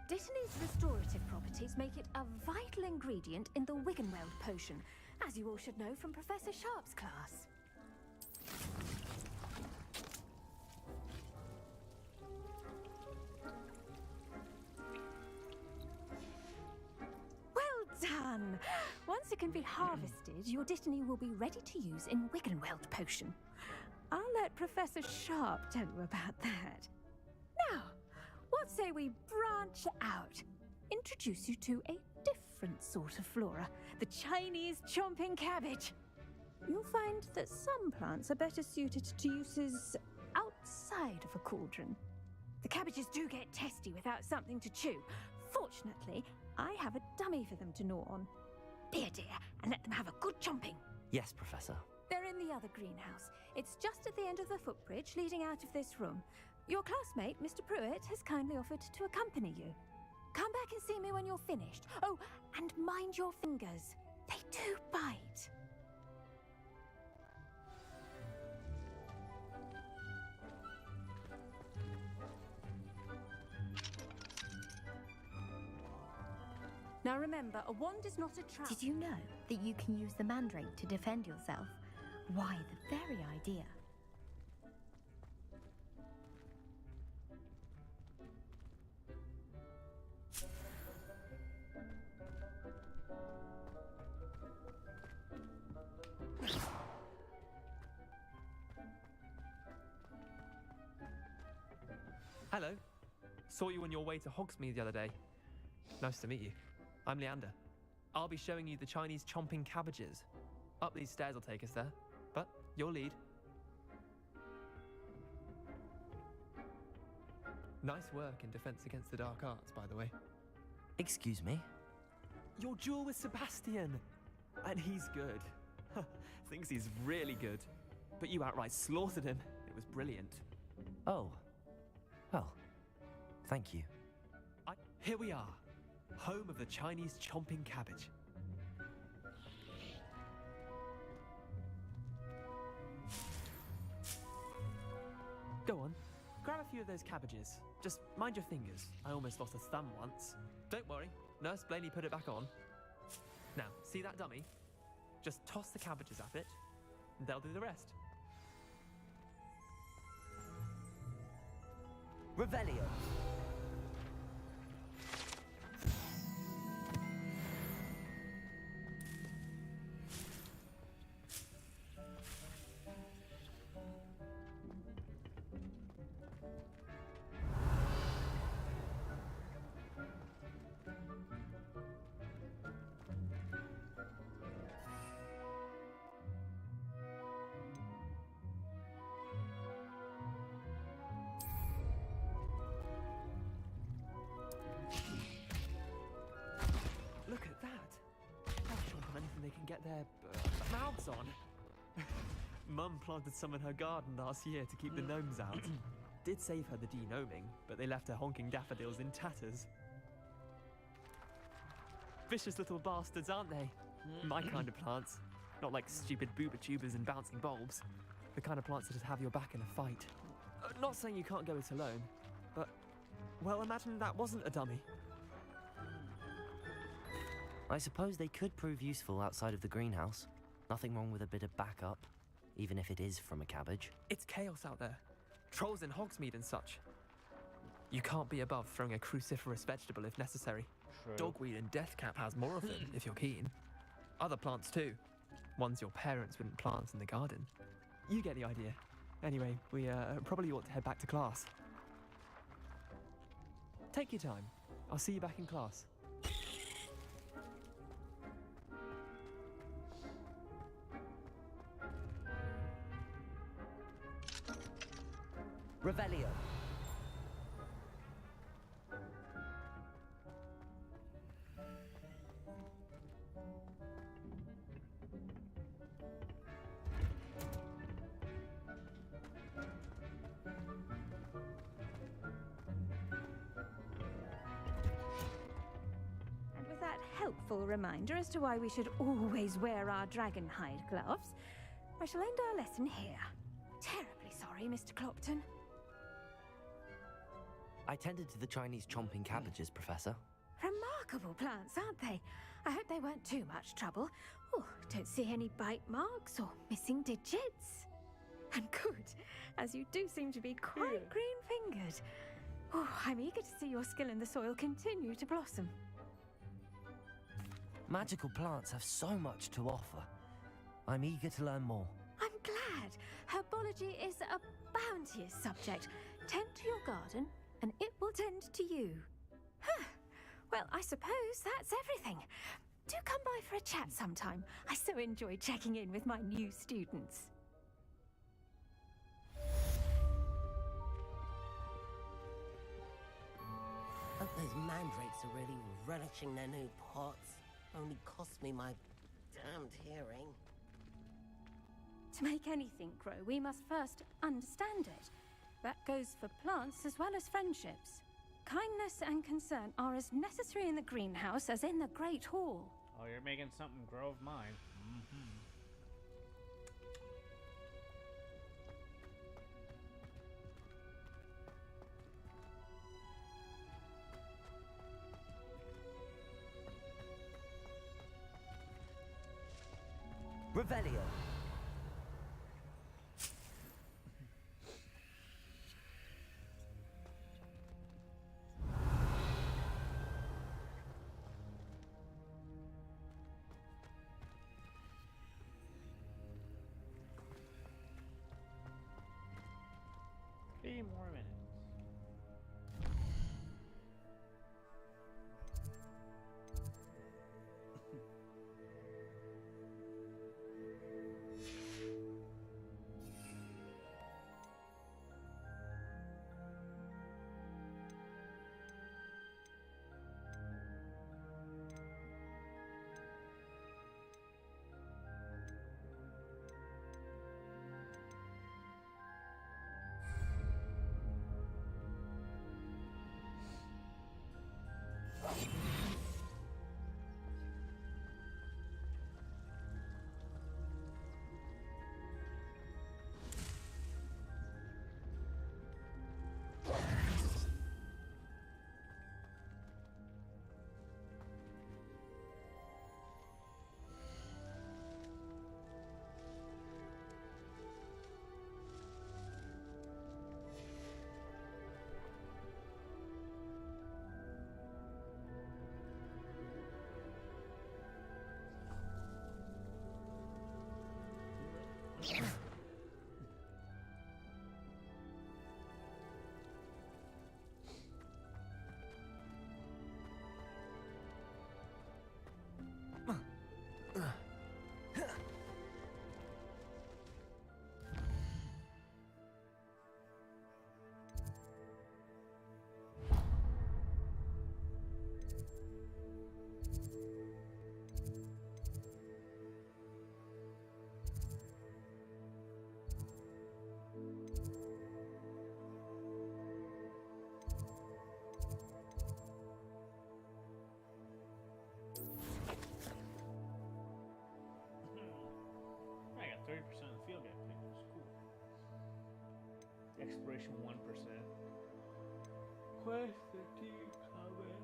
Dittany's restorative properties make it a vital ingredient in the Wiggenweld potion, as you all should know from Professor Sharp's class. Well done! Once it can be harvested, your Dittany will be ready to use in Wiggenweld potion. I'll let Professor Sharp tell you about that. Now, what say we branch out? Introduce you to a different sort of flora, the Chinese chomping cabbage. You'll find that some plants are better suited to uses outside of a cauldron. The cabbages do get testy without something to chew. Fortunately, I have a dummy for them to gnaw on. Be a dear and let them have a good chomping. Yes, Professor. They're in the other greenhouse. It's just at the end of the footbridge leading out of this room. Your classmate, Mr. Pruitt, has kindly offered to accompany you. Come back and see me when you're finished. Oh, and mind your fingers. They do bite. Now remember, a wand is not a trap. Did you know that you can use the mandrake to defend yourself? Why, the very idea. Hello. Saw you on your way to Hogsmeade the other day. Nice to meet you. I'm Leander. I'll be showing you the Chinese chomping cabbages. Up these stairs will take us there, but your lead. Nice work in Defense Against the Dark Arts, by the way. Excuse me? Your duel with Sebastian! And he's good. Thinks he's really good. But you outright slaughtered him. It was brilliant. Oh. Well, thank you. Here we are. Home of the Chinese chomping cabbage. Go on, grab a few of those cabbages. Just mind your fingers. I almost lost a thumb once. Don't worry, Nurse Blaney put it back on. Now, see that dummy? Just toss the cabbages at it, and they'll do the rest. Revelio. Look at that! They'll chomp on anything they can get their mouths on. Mum planted some in her garden last year to keep the gnomes out. Did save her the de-gnoming, but they left her honking daffodils in tatters. Vicious little bastards, aren't they? My kind of plants. Not like stupid booba tubers and bouncing bulbs. The kind of plants that just have your back in a fight. Not saying you can't go it alone, but, well, imagine that wasn't a dummy. I suppose they could prove useful outside of the greenhouse. Nothing wrong with a bit of backup, even if it is from a cabbage. It's chaos out there. Trolls in Hogsmeade and such. You can't be above throwing a cruciferous vegetable if necessary. True. Dogweed and deathcap has more of them, if you're keen. Other plants too. Ones your parents wouldn't plant in the garden. You get the idea. Anyway, we probably ought to head back to class. Take your time. I'll see you back in class. Revelio. And with that helpful reminder as to why we should always wear our dragon hide gloves, I shall end our lesson here. Terribly sorry, Mr. Clopton. I tended to the Chinese chomping cabbages, Professor. Remarkable plants, aren't they? I hope they weren't too much trouble. Oh, don't see any bite marks or missing digits. And good, as you do seem to be quite green-fingered. Oh, I'm eager to see your skill in the soil continue to blossom. Magical plants have so much to offer. I'm eager to learn more. I'm glad. Herbology is a bounteous subject. Tend to your garden, and it will tend to you. Huh. Well, I suppose that's everything. Do come by for a chat sometime. I so enjoy checking in with my new students. Hope those mandrakes are really relishing their new pots. Only cost me my damned hearing. To make anything grow, we must first understand it. That goes for plants as well as friendships. Kindness and concern are as necessary in the greenhouse as in the Great Hall. Oh, you're making something grow of mine. Revelio. Three more minutes. I got 30% of the field get picked. That's cool. Exploration 1%. Quest 15 combat.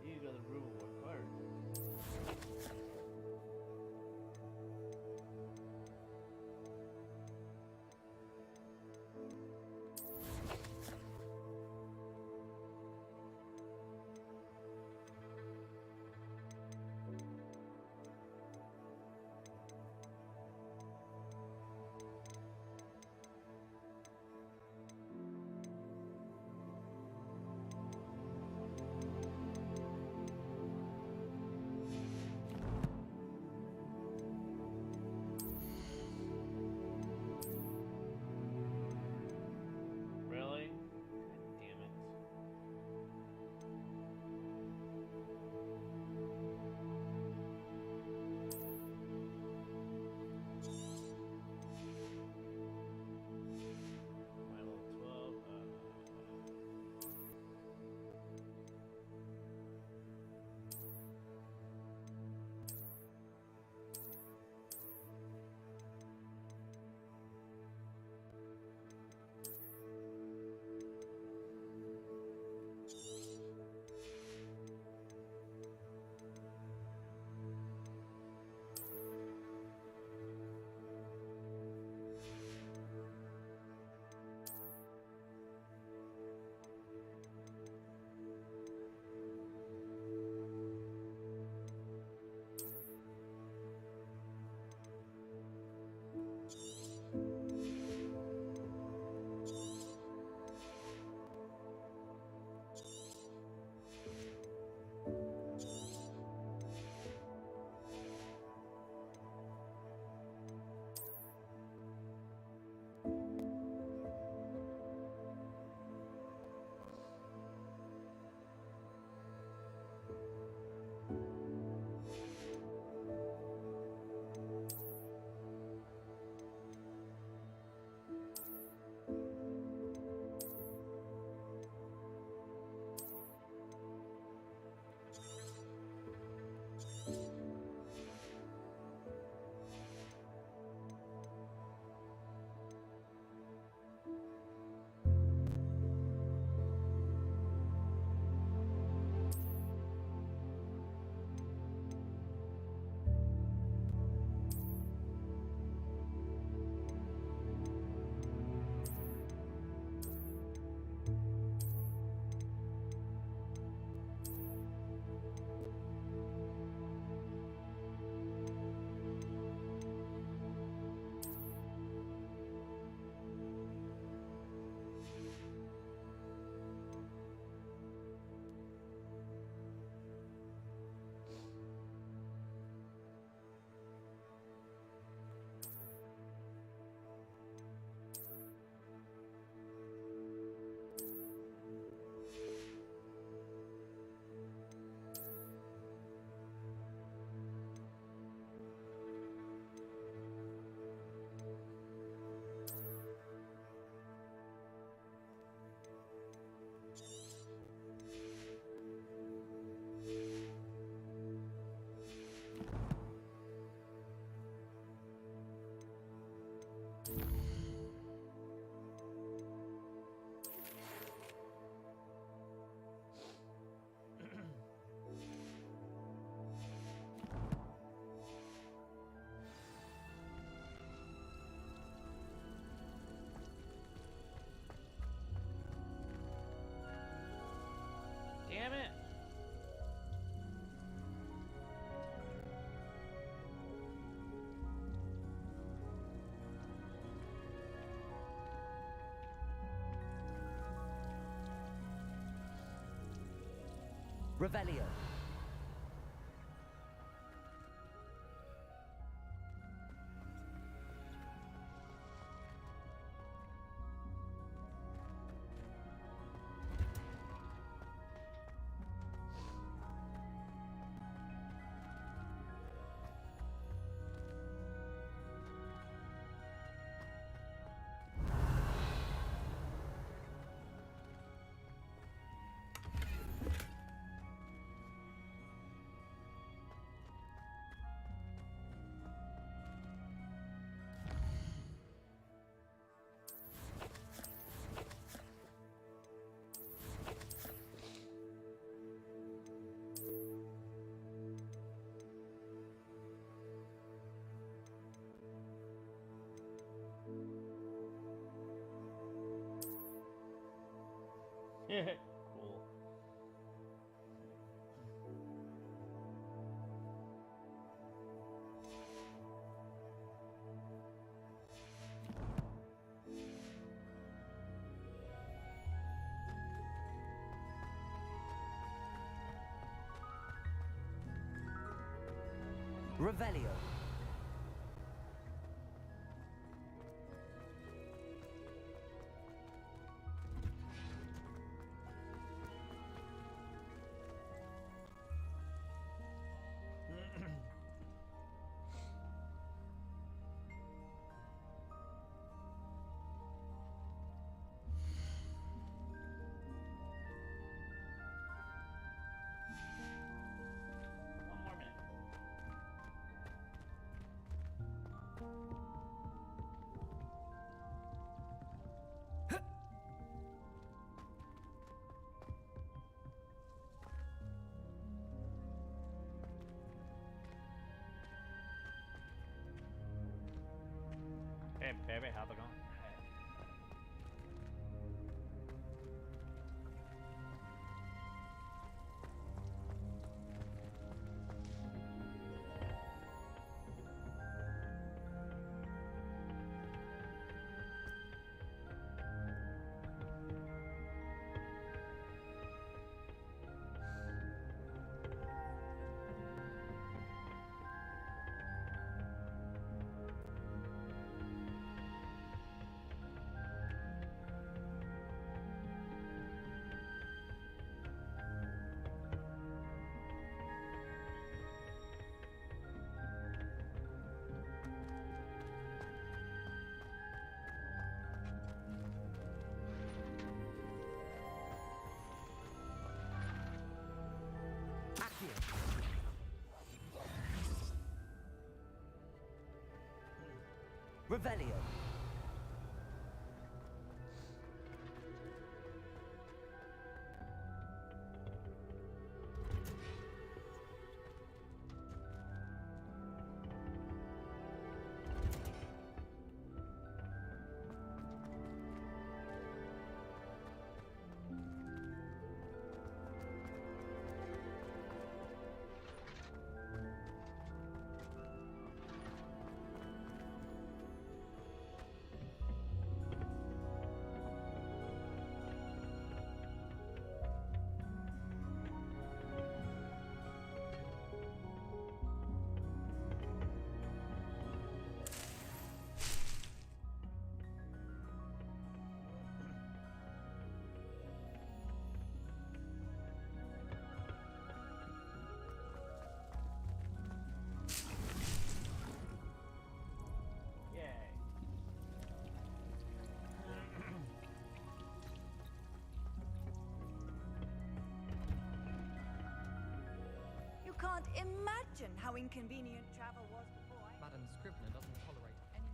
You got the rule required. Revelio. Cool. Revelio. One more minute. Hey, baby, how's it going? Revelio. You can't imagine how inconvenient travel was before I... Madam Scrivener doesn't tolerate any...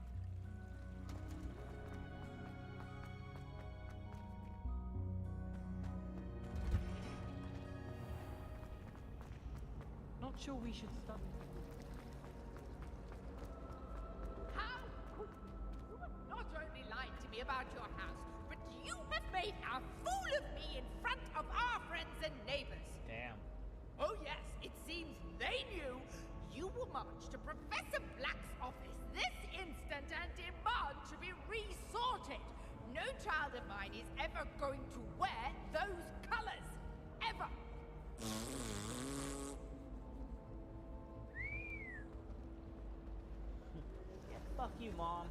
Not sure we should start... How could you have not only lied to me about your house, but you have made a fool of me in front of our friends and neighbors? Damn. Oh yes, it seems they knew you will march to Professor Black's office this instant and demand to be resorted. No child of mine is ever going to wear those colors. Ever. Fuck you, Mom.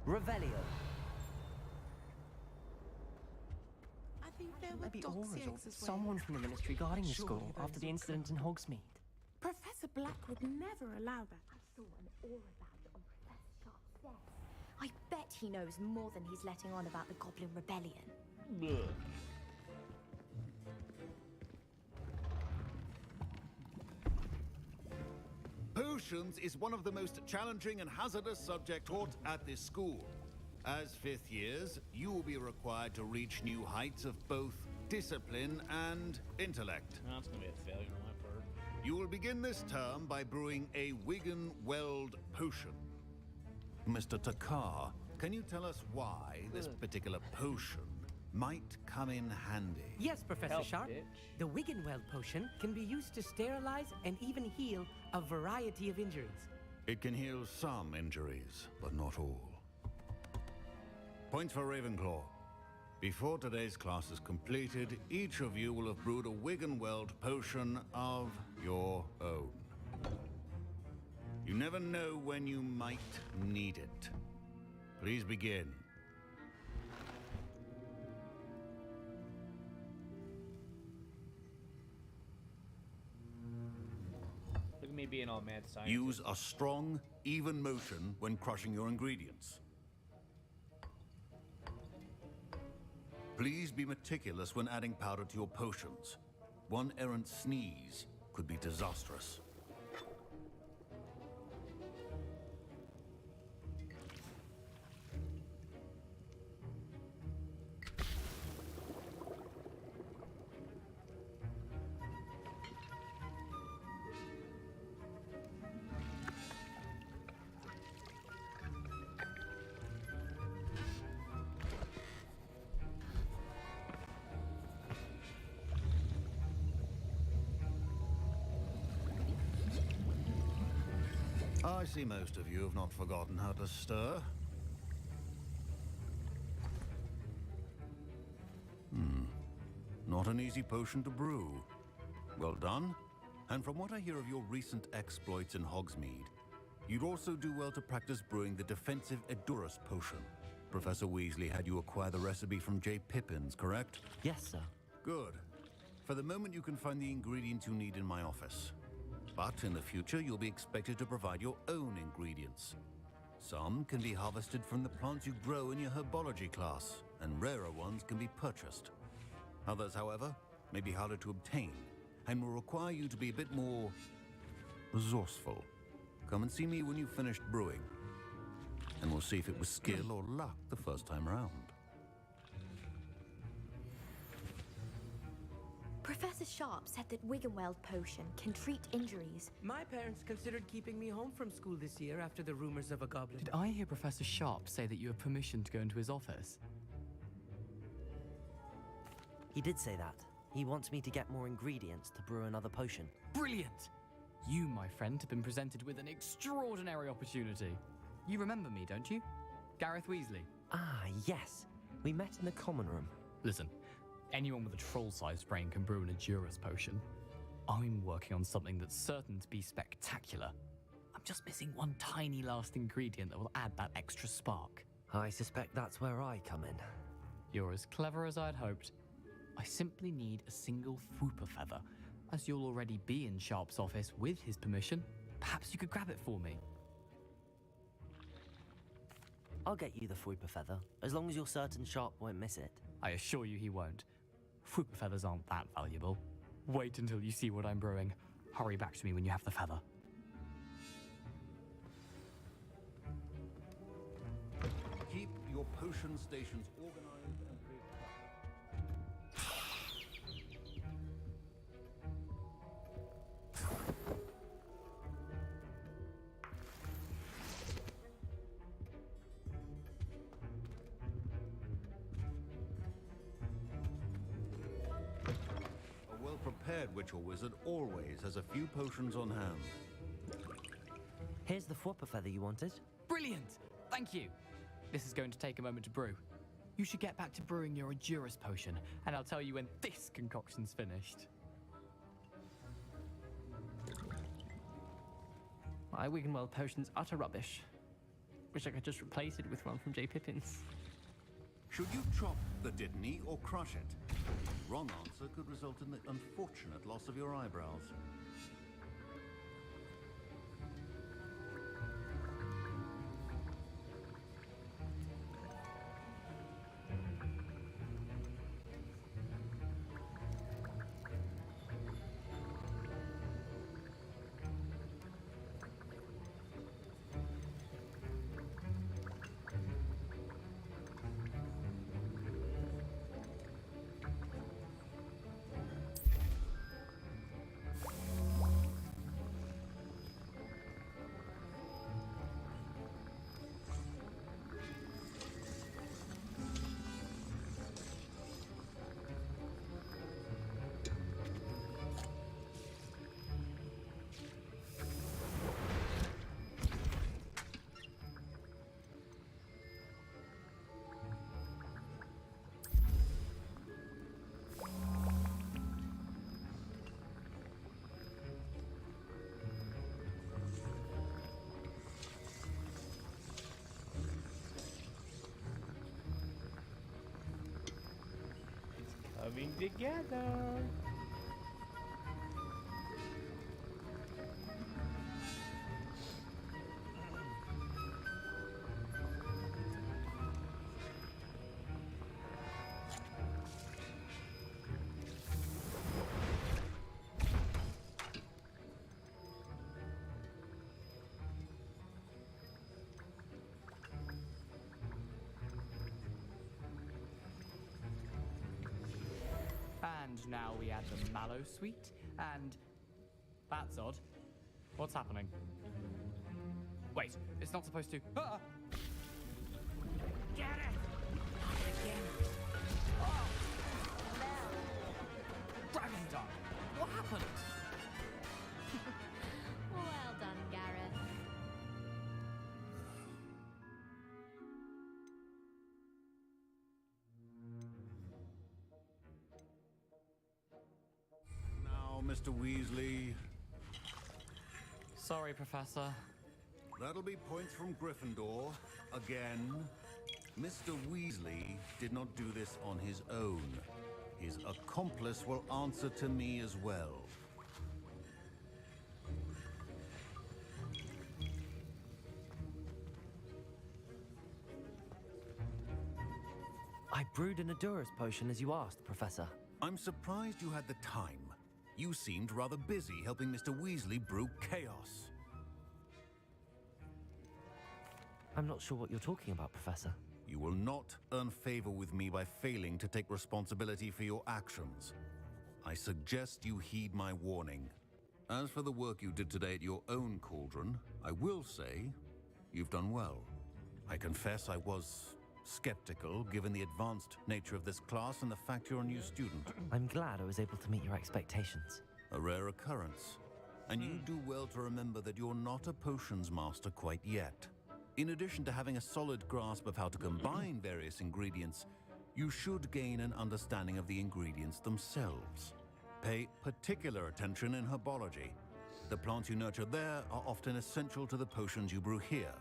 Revelio. I think there were Maybe doxy Aura's or eggs as well. someone from the ministry guarding the Surely school those after the are incident in Hogsmeade. Professor Black would never allow that. I saw an aura badge on Professor Sharp's desk. I bet he knows more than he's letting on about the Goblin Rebellion. Ugh. Potions is one of the most challenging and hazardous subjects taught at this school. As fifth years, you will be required to reach new heights of both discipline and intellect. No, it's gonna be a failure on my part. You will begin this term by brewing a Wigan Weld potion. Mr. Takar, can you tell us why this particular potion might come in handy? Yes, Professor Help, Sharp. bitch. The Wiggenweld potion can be used to sterilize and even heal a variety of injuries. It can heal some injuries, but not all. Points for Ravenclaw. Before today's class is completed, each of you will have brewed a Wiggenweld potion of your own. You never know when you might need it. Please begin. Look at me being all mad scientist. Use a strong, even motion when crushing your ingredients. Please be meticulous when adding powder to your potions. One errant sneeze could be disastrous. I see most of you have not forgotten how to stir. Not an easy potion to brew. Well done. And from what I hear of your recent exploits in Hogsmeade, you'd also do well to practice brewing the defensive Edurus potion. Professor Weasley had you acquire the recipe from J. Pippins, correct? Yes, sir. Good. For the moment, you can find the ingredients you need in my office. But in the future, you'll be expected to provide your own ingredients. Some can be harvested from the plants you grow in your herbology class, and rarer ones can be purchased. Others, however, may be harder to obtain, and will require you to be a bit more resourceful. Come and see me when you've finished brewing, and we'll see if it was skill or luck the first time around. Professor Sharp said that Wiggenweld potion can treat injuries. My parents considered keeping me home from school this year after the rumors of a goblin. Did I hear Professor Sharp say that you have permission to go into his office? He did say that. He wants me to get more ingredients to brew another potion. Brilliant! You, my friend, have been presented with an extraordinary opportunity. You remember me, don't you? Gareth Weasley. Ah, yes. We met in the common room. Listen, anyone with a troll-sized brain can brew an Edurus potion. I'm working on something that's certain to be spectacular. I'm just missing one tiny last ingredient that will add that extra spark. I suspect that's where I come in. You're as clever as I'd hoped. I simply need a single Fwooper feather. As you'll already be in Sharp's office with his permission, perhaps you could grab it for me. I'll get you the Fwooper feather, as long as you're certain Sharp won't miss it. I assure you he won't. Fwooper feathers aren't that valuable. Wait until you see what I'm brewing. Hurry back to me when you have the feather. Keep your potion stations organized and clear. A well-prepared witch or wizard always has a few potions on hand. Here's the Fwooper feather you wanted. Brilliant! Thank you! This is going to take a moment to brew. You should get back to brewing your Edurus potion, and I'll tell you when this concoction's finished. My Wiggenweld potion's utter rubbish. Wish I could just replace it with one from J. Pippin's. Should you chop the Dittany or crush it? Wrong answer could result in the unfortunate loss of your eyebrows. Coming together. And now we add the mallow sweet, and that's odd. What's happening? Wait, it's not supposed to. Ah! Get it! Again. Oh! Gravity dunk! What happened? Well done, Gareth. Now, Mr. Weasley. Sorry, Professor. That'll be points from Gryffindor. Again. Mr. Weasley did not do this on his own. His accomplice will answer to me as well. I brewed an Adurus potion as you asked, Professor. I'm surprised you had the time. You seemed rather busy helping Mr. Weasley brew chaos. I'm not sure what you're talking about, Professor. You will not earn favor with me by failing to take responsibility for your actions. I suggest you heed my warning. As for the work you did today at your own cauldron, I will say you've done well. I confess I was skeptical, given the advanced nature of this class and the fact you're a new student. I'm glad I was able to meet your expectations. A rare occurrence. And you do well to remember that you're not a potions master quite yet. In addition to having a solid grasp of how to combine various ingredients, you should gain an understanding of the ingredients themselves. Pay particular attention in herbology. The plants you nurture there are often essential to the potions you brew here.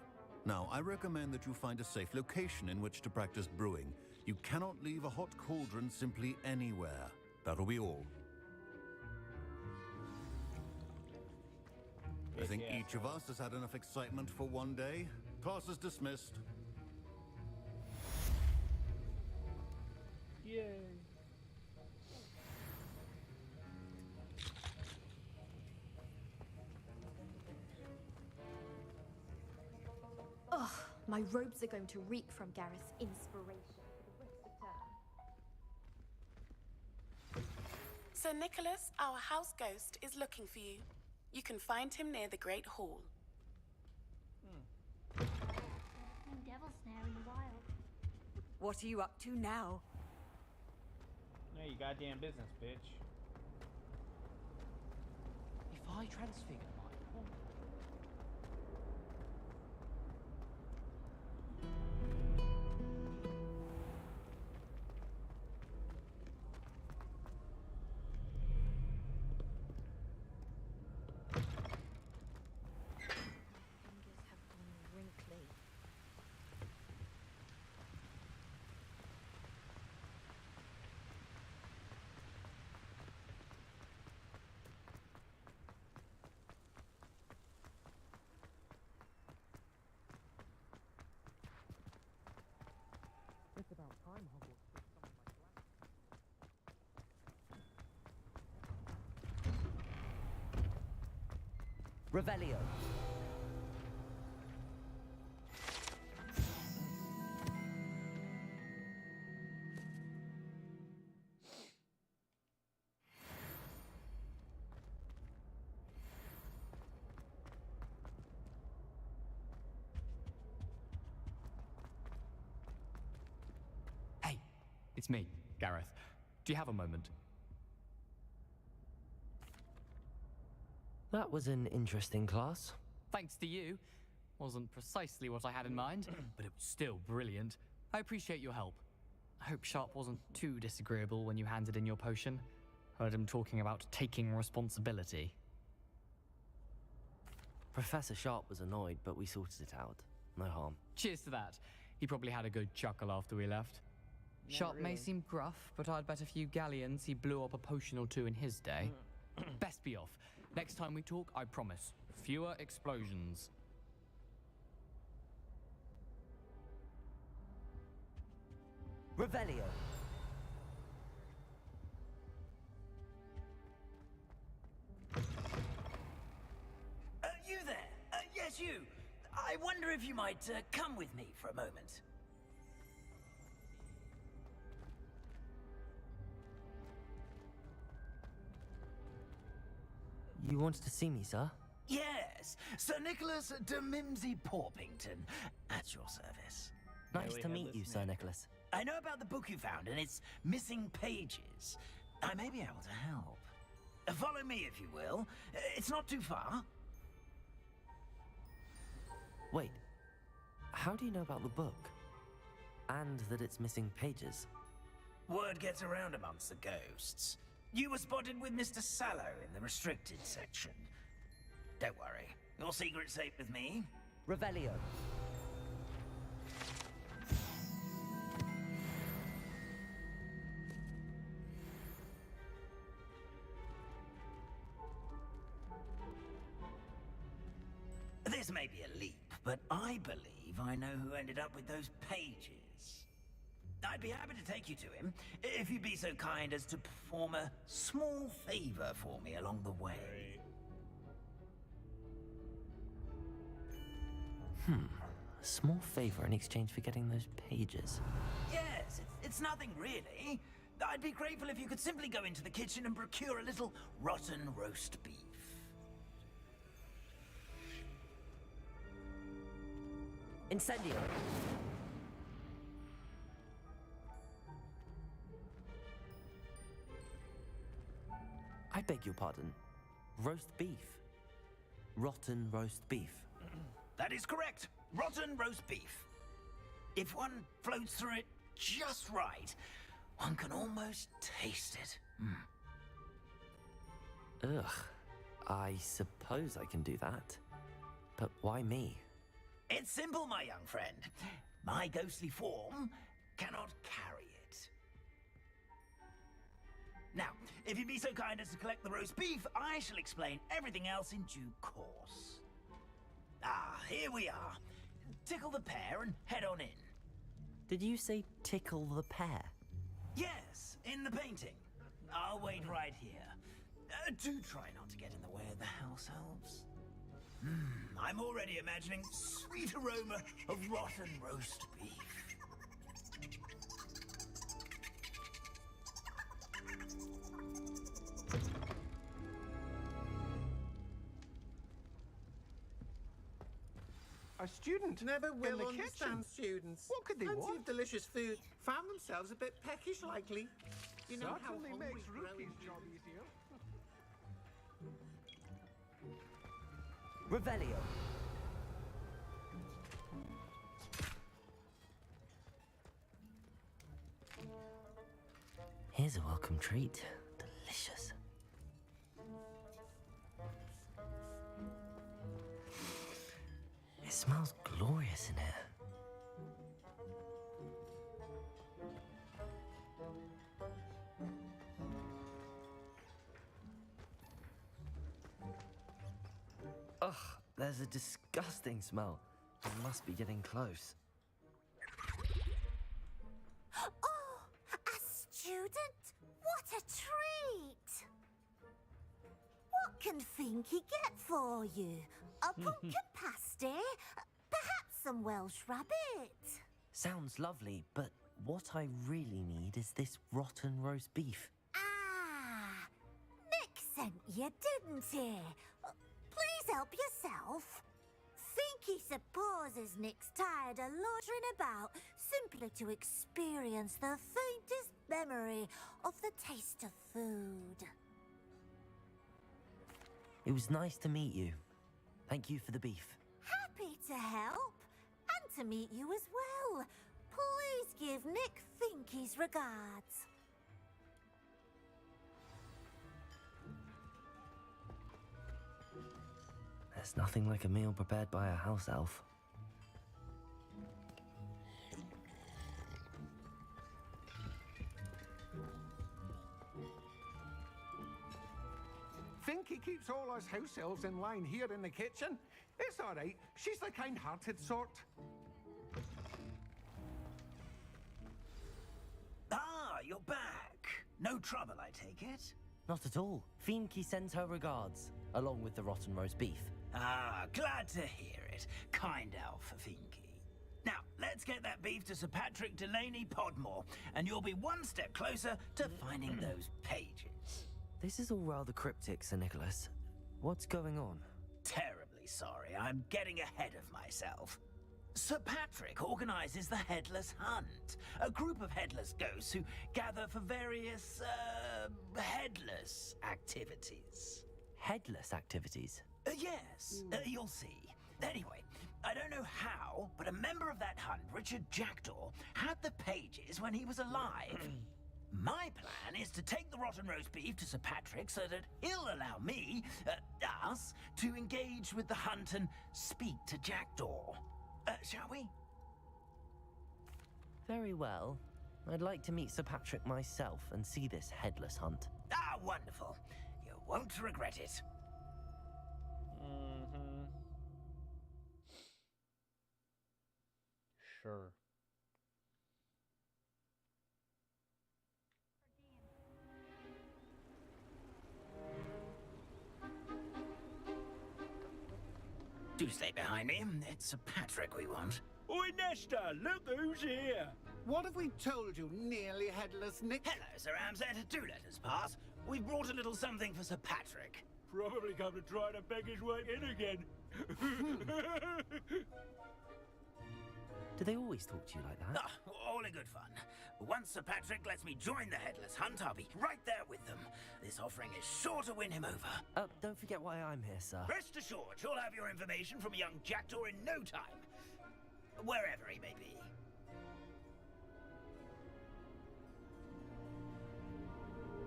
Now, I recommend that you find a safe location in which to practice brewing. You cannot leave a hot cauldron simply anywhere. That'll be all. I think each of us has had enough excitement for one day. Class is dismissed. Yay. Ugh, my robes are going to reek from Gareth's inspiration for the rest of term. Sir Nicholas, our house ghost, is looking for you. You can find him near the Great Hall. Devil snare in the wild. What are you up to now? Hey, you goddamn business, bitch. If I transfigured my form. time Hogwarts took some of my Revelio. Hey, it's me, Gareth. Do you have a moment? That was an interesting class. Thanks to you. Wasn't precisely what I had in mind, but it was still brilliant. I appreciate your help. I hope Sharp wasn't too disagreeable when you handed in your potion. Heard him talking about taking responsibility. Professor Sharp was annoyed, but we sorted it out. No harm. Cheers to that. He probably had a good chuckle after we left. Sharp may seem gruff, but I'd bet a few galleons he blew up a potion or two in his day. Best be off. Next time we talk, I promise, fewer explosions. Revelio. You there? Yes, you. I wonder if you might come with me for a moment. You wanted to see me, sir? Yes, Sir Nicholas de Mimsy Porpington, at your service. Nice to meet you, Sir Nicholas. I know about the book you found and its missing pages. I may be able to help. Follow me, if you will. It's not too far. Wait, how do you know about the book? And that it's missing pages? Word gets around amongst the ghosts. You were spotted with Mr. Sallow in the restricted section. Don't worry, your secret's safe with me. Revelio. This may be a leap, but I believe I know who ended up with those pages. I'd be happy to take you to him, if you'd be so kind as to perform a small favor for me along the way. A small favor in exchange for getting those pages. Yes, it's nothing really. I'd be grateful if you could simply go into the kitchen and procure a little rotten roast beef. Incendio. I beg your pardon. Roast beef. Rotten roast beef. That is correct. Rotten roast beef. If one floats through it just right, one can almost taste it. Ugh. I suppose I can do that. But why me? It's simple, my young friend. My ghostly form cannot carry it. Now, if you'd be so kind as to collect the roast beef, I shall explain everything else in due course. Ah, here we are. Tickle the pear and head on in. Did you say tickle the pear? Yes, in the painting. I'll wait right here. Do try not to get in the way of the house elves. I'm already imagining sweet aroma of rotten roast beef. A student Never in will the understand kitchen. students. What could they Plenty want? of delicious food. Found themselves a bit peckish, likely. You know how Certainly hungry makes growing Rookie's job easier. Revelio. Here's a welcome treat. Delicious. It smells glorious in here. Ugh, there's a disgusting smell. I must be getting close. student! What a treat! What can Finky get for you? A pumpkin pasty? Perhaps some Welsh rabbit? Sounds lovely, but what I really need is this rotten roast beef. Ah! Nick sent you, didn't he? Please help yourself. Finky supposes Nick's tired of loitering about simply to experience the faintest memory of the taste of food. It was nice to meet you. Thank you for the beef. Happy to help, and to meet you as well. Please give Nick Finky's regards. There's nothing like a meal prepared by a house elf. Finky keeps all us house elves in line here in the kitchen. It's all right. She's the kind-hearted sort. Ah, you're back. No trouble, I take it? Not at all. Finky sends her regards, along with the rotten roast beef. Ah, glad to hear it. Kind elf for Finky. Now, let's get that beef to Sir Patrick Delaney Podmore, and you'll be one step closer to finding those pages. This is all rather cryptic, Sir Nicholas. What's going on? Terribly sorry, I'm getting ahead of myself. Sir Patrick organizes the Headless Hunt, a group of headless ghosts who gather for various, headless activities. Headless activities? Yes, you'll see. Anyway, I don't know how, but a member of that hunt, Richard Jackdaw, had the pages when he was alive. My plan is to take the rotten roast beef to Sir Patrick so that he'll allow me, us, to engage with the hunt and speak to Jackdaw. Shall we? Very well. I'd like to meet Sir Patrick myself and see this headless hunt. Ah, wonderful. You won't regret it. Sure. Do stay behind me. It's Sir Patrick we want. Oi, Nesta, look who's here. What have we told you, nearly headless Nick? Hello, Sir Ramsett. Do let us pass. We've brought a little something for Sir Patrick. Probably come to try to beg his way in again. Do they always talk to you like that? Ah, all in good fun. Once Sir Patrick lets me join the Headless Hunt, I'll be right there with them. This offering is sure to win him over. Don't forget why I'm here, sir. Rest assured, you'll have your information from a young Jackdaw in no time. Wherever he may be.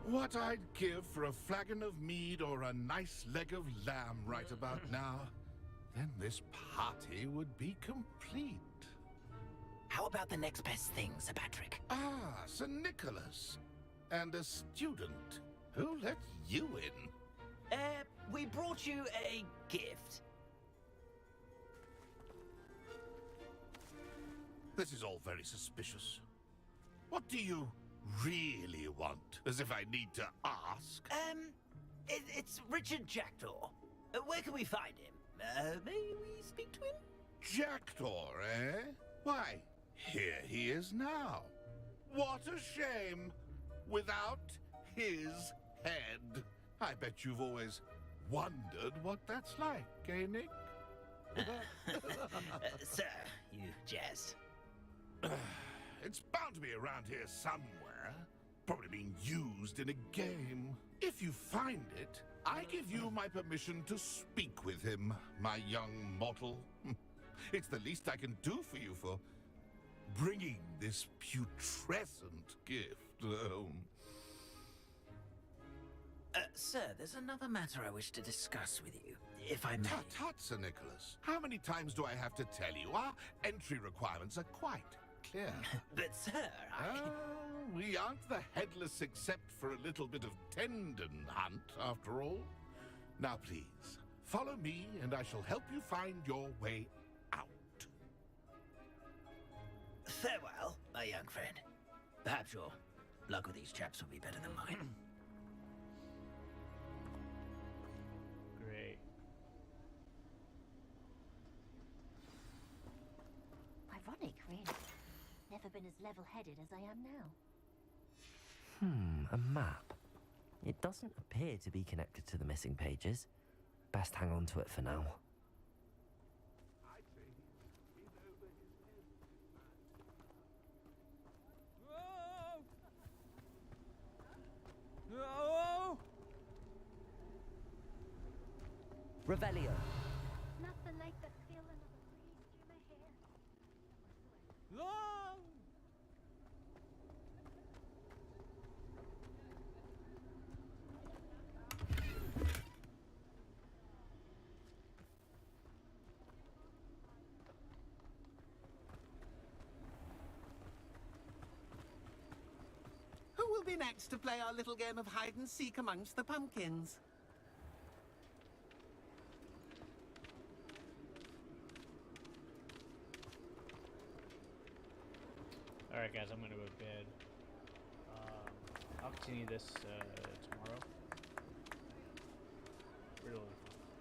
What I'd give for a flagon of mead or a nice leg of lamb right about now. Then this party would be complete. How about the next best thing, Sir Patrick? Ah, Sir Nicholas. And a student. Who let you in? We brought you a gift. This is all very suspicious. What do you really want? As if I need to ask. It's Richard Jackdaw. Where can we find him? May we speak to him? Jackdaw, eh? Why, here he is now. What a shame. Without his head. I bet you've always wondered what that's like, eh, Nick? Sir, you jest. It's bound to be around here somewhere. Probably being used in a game. If you find it, I give you my permission to speak with him, my young mortal. It's the least I can do for you for bringing this putrescent gift home. Sir, there's another matter I wish to discuss with you, if I may. Tut, Sir Nicholas. How many times do I have to tell you? Our entry requirements are quite clear. But, sir, we aren't the headless except for a little bit of tendon hunt, after all. Now, please, follow me, and I shall help you find your way out. Farewell, my young friend. Perhaps you're Luck with these chaps will be better than mine. Great. Ironic, really. Never been as level-headed as I am now. A map. It doesn't appear to be connected to the missing pages. Best hang on to it for now. Revelio. Nothing like the feeling of a breeze through my hair. Who will be next to play our little game of hide and seek amongst the pumpkins? Alright guys, I'm gonna go to bed. I'll continue this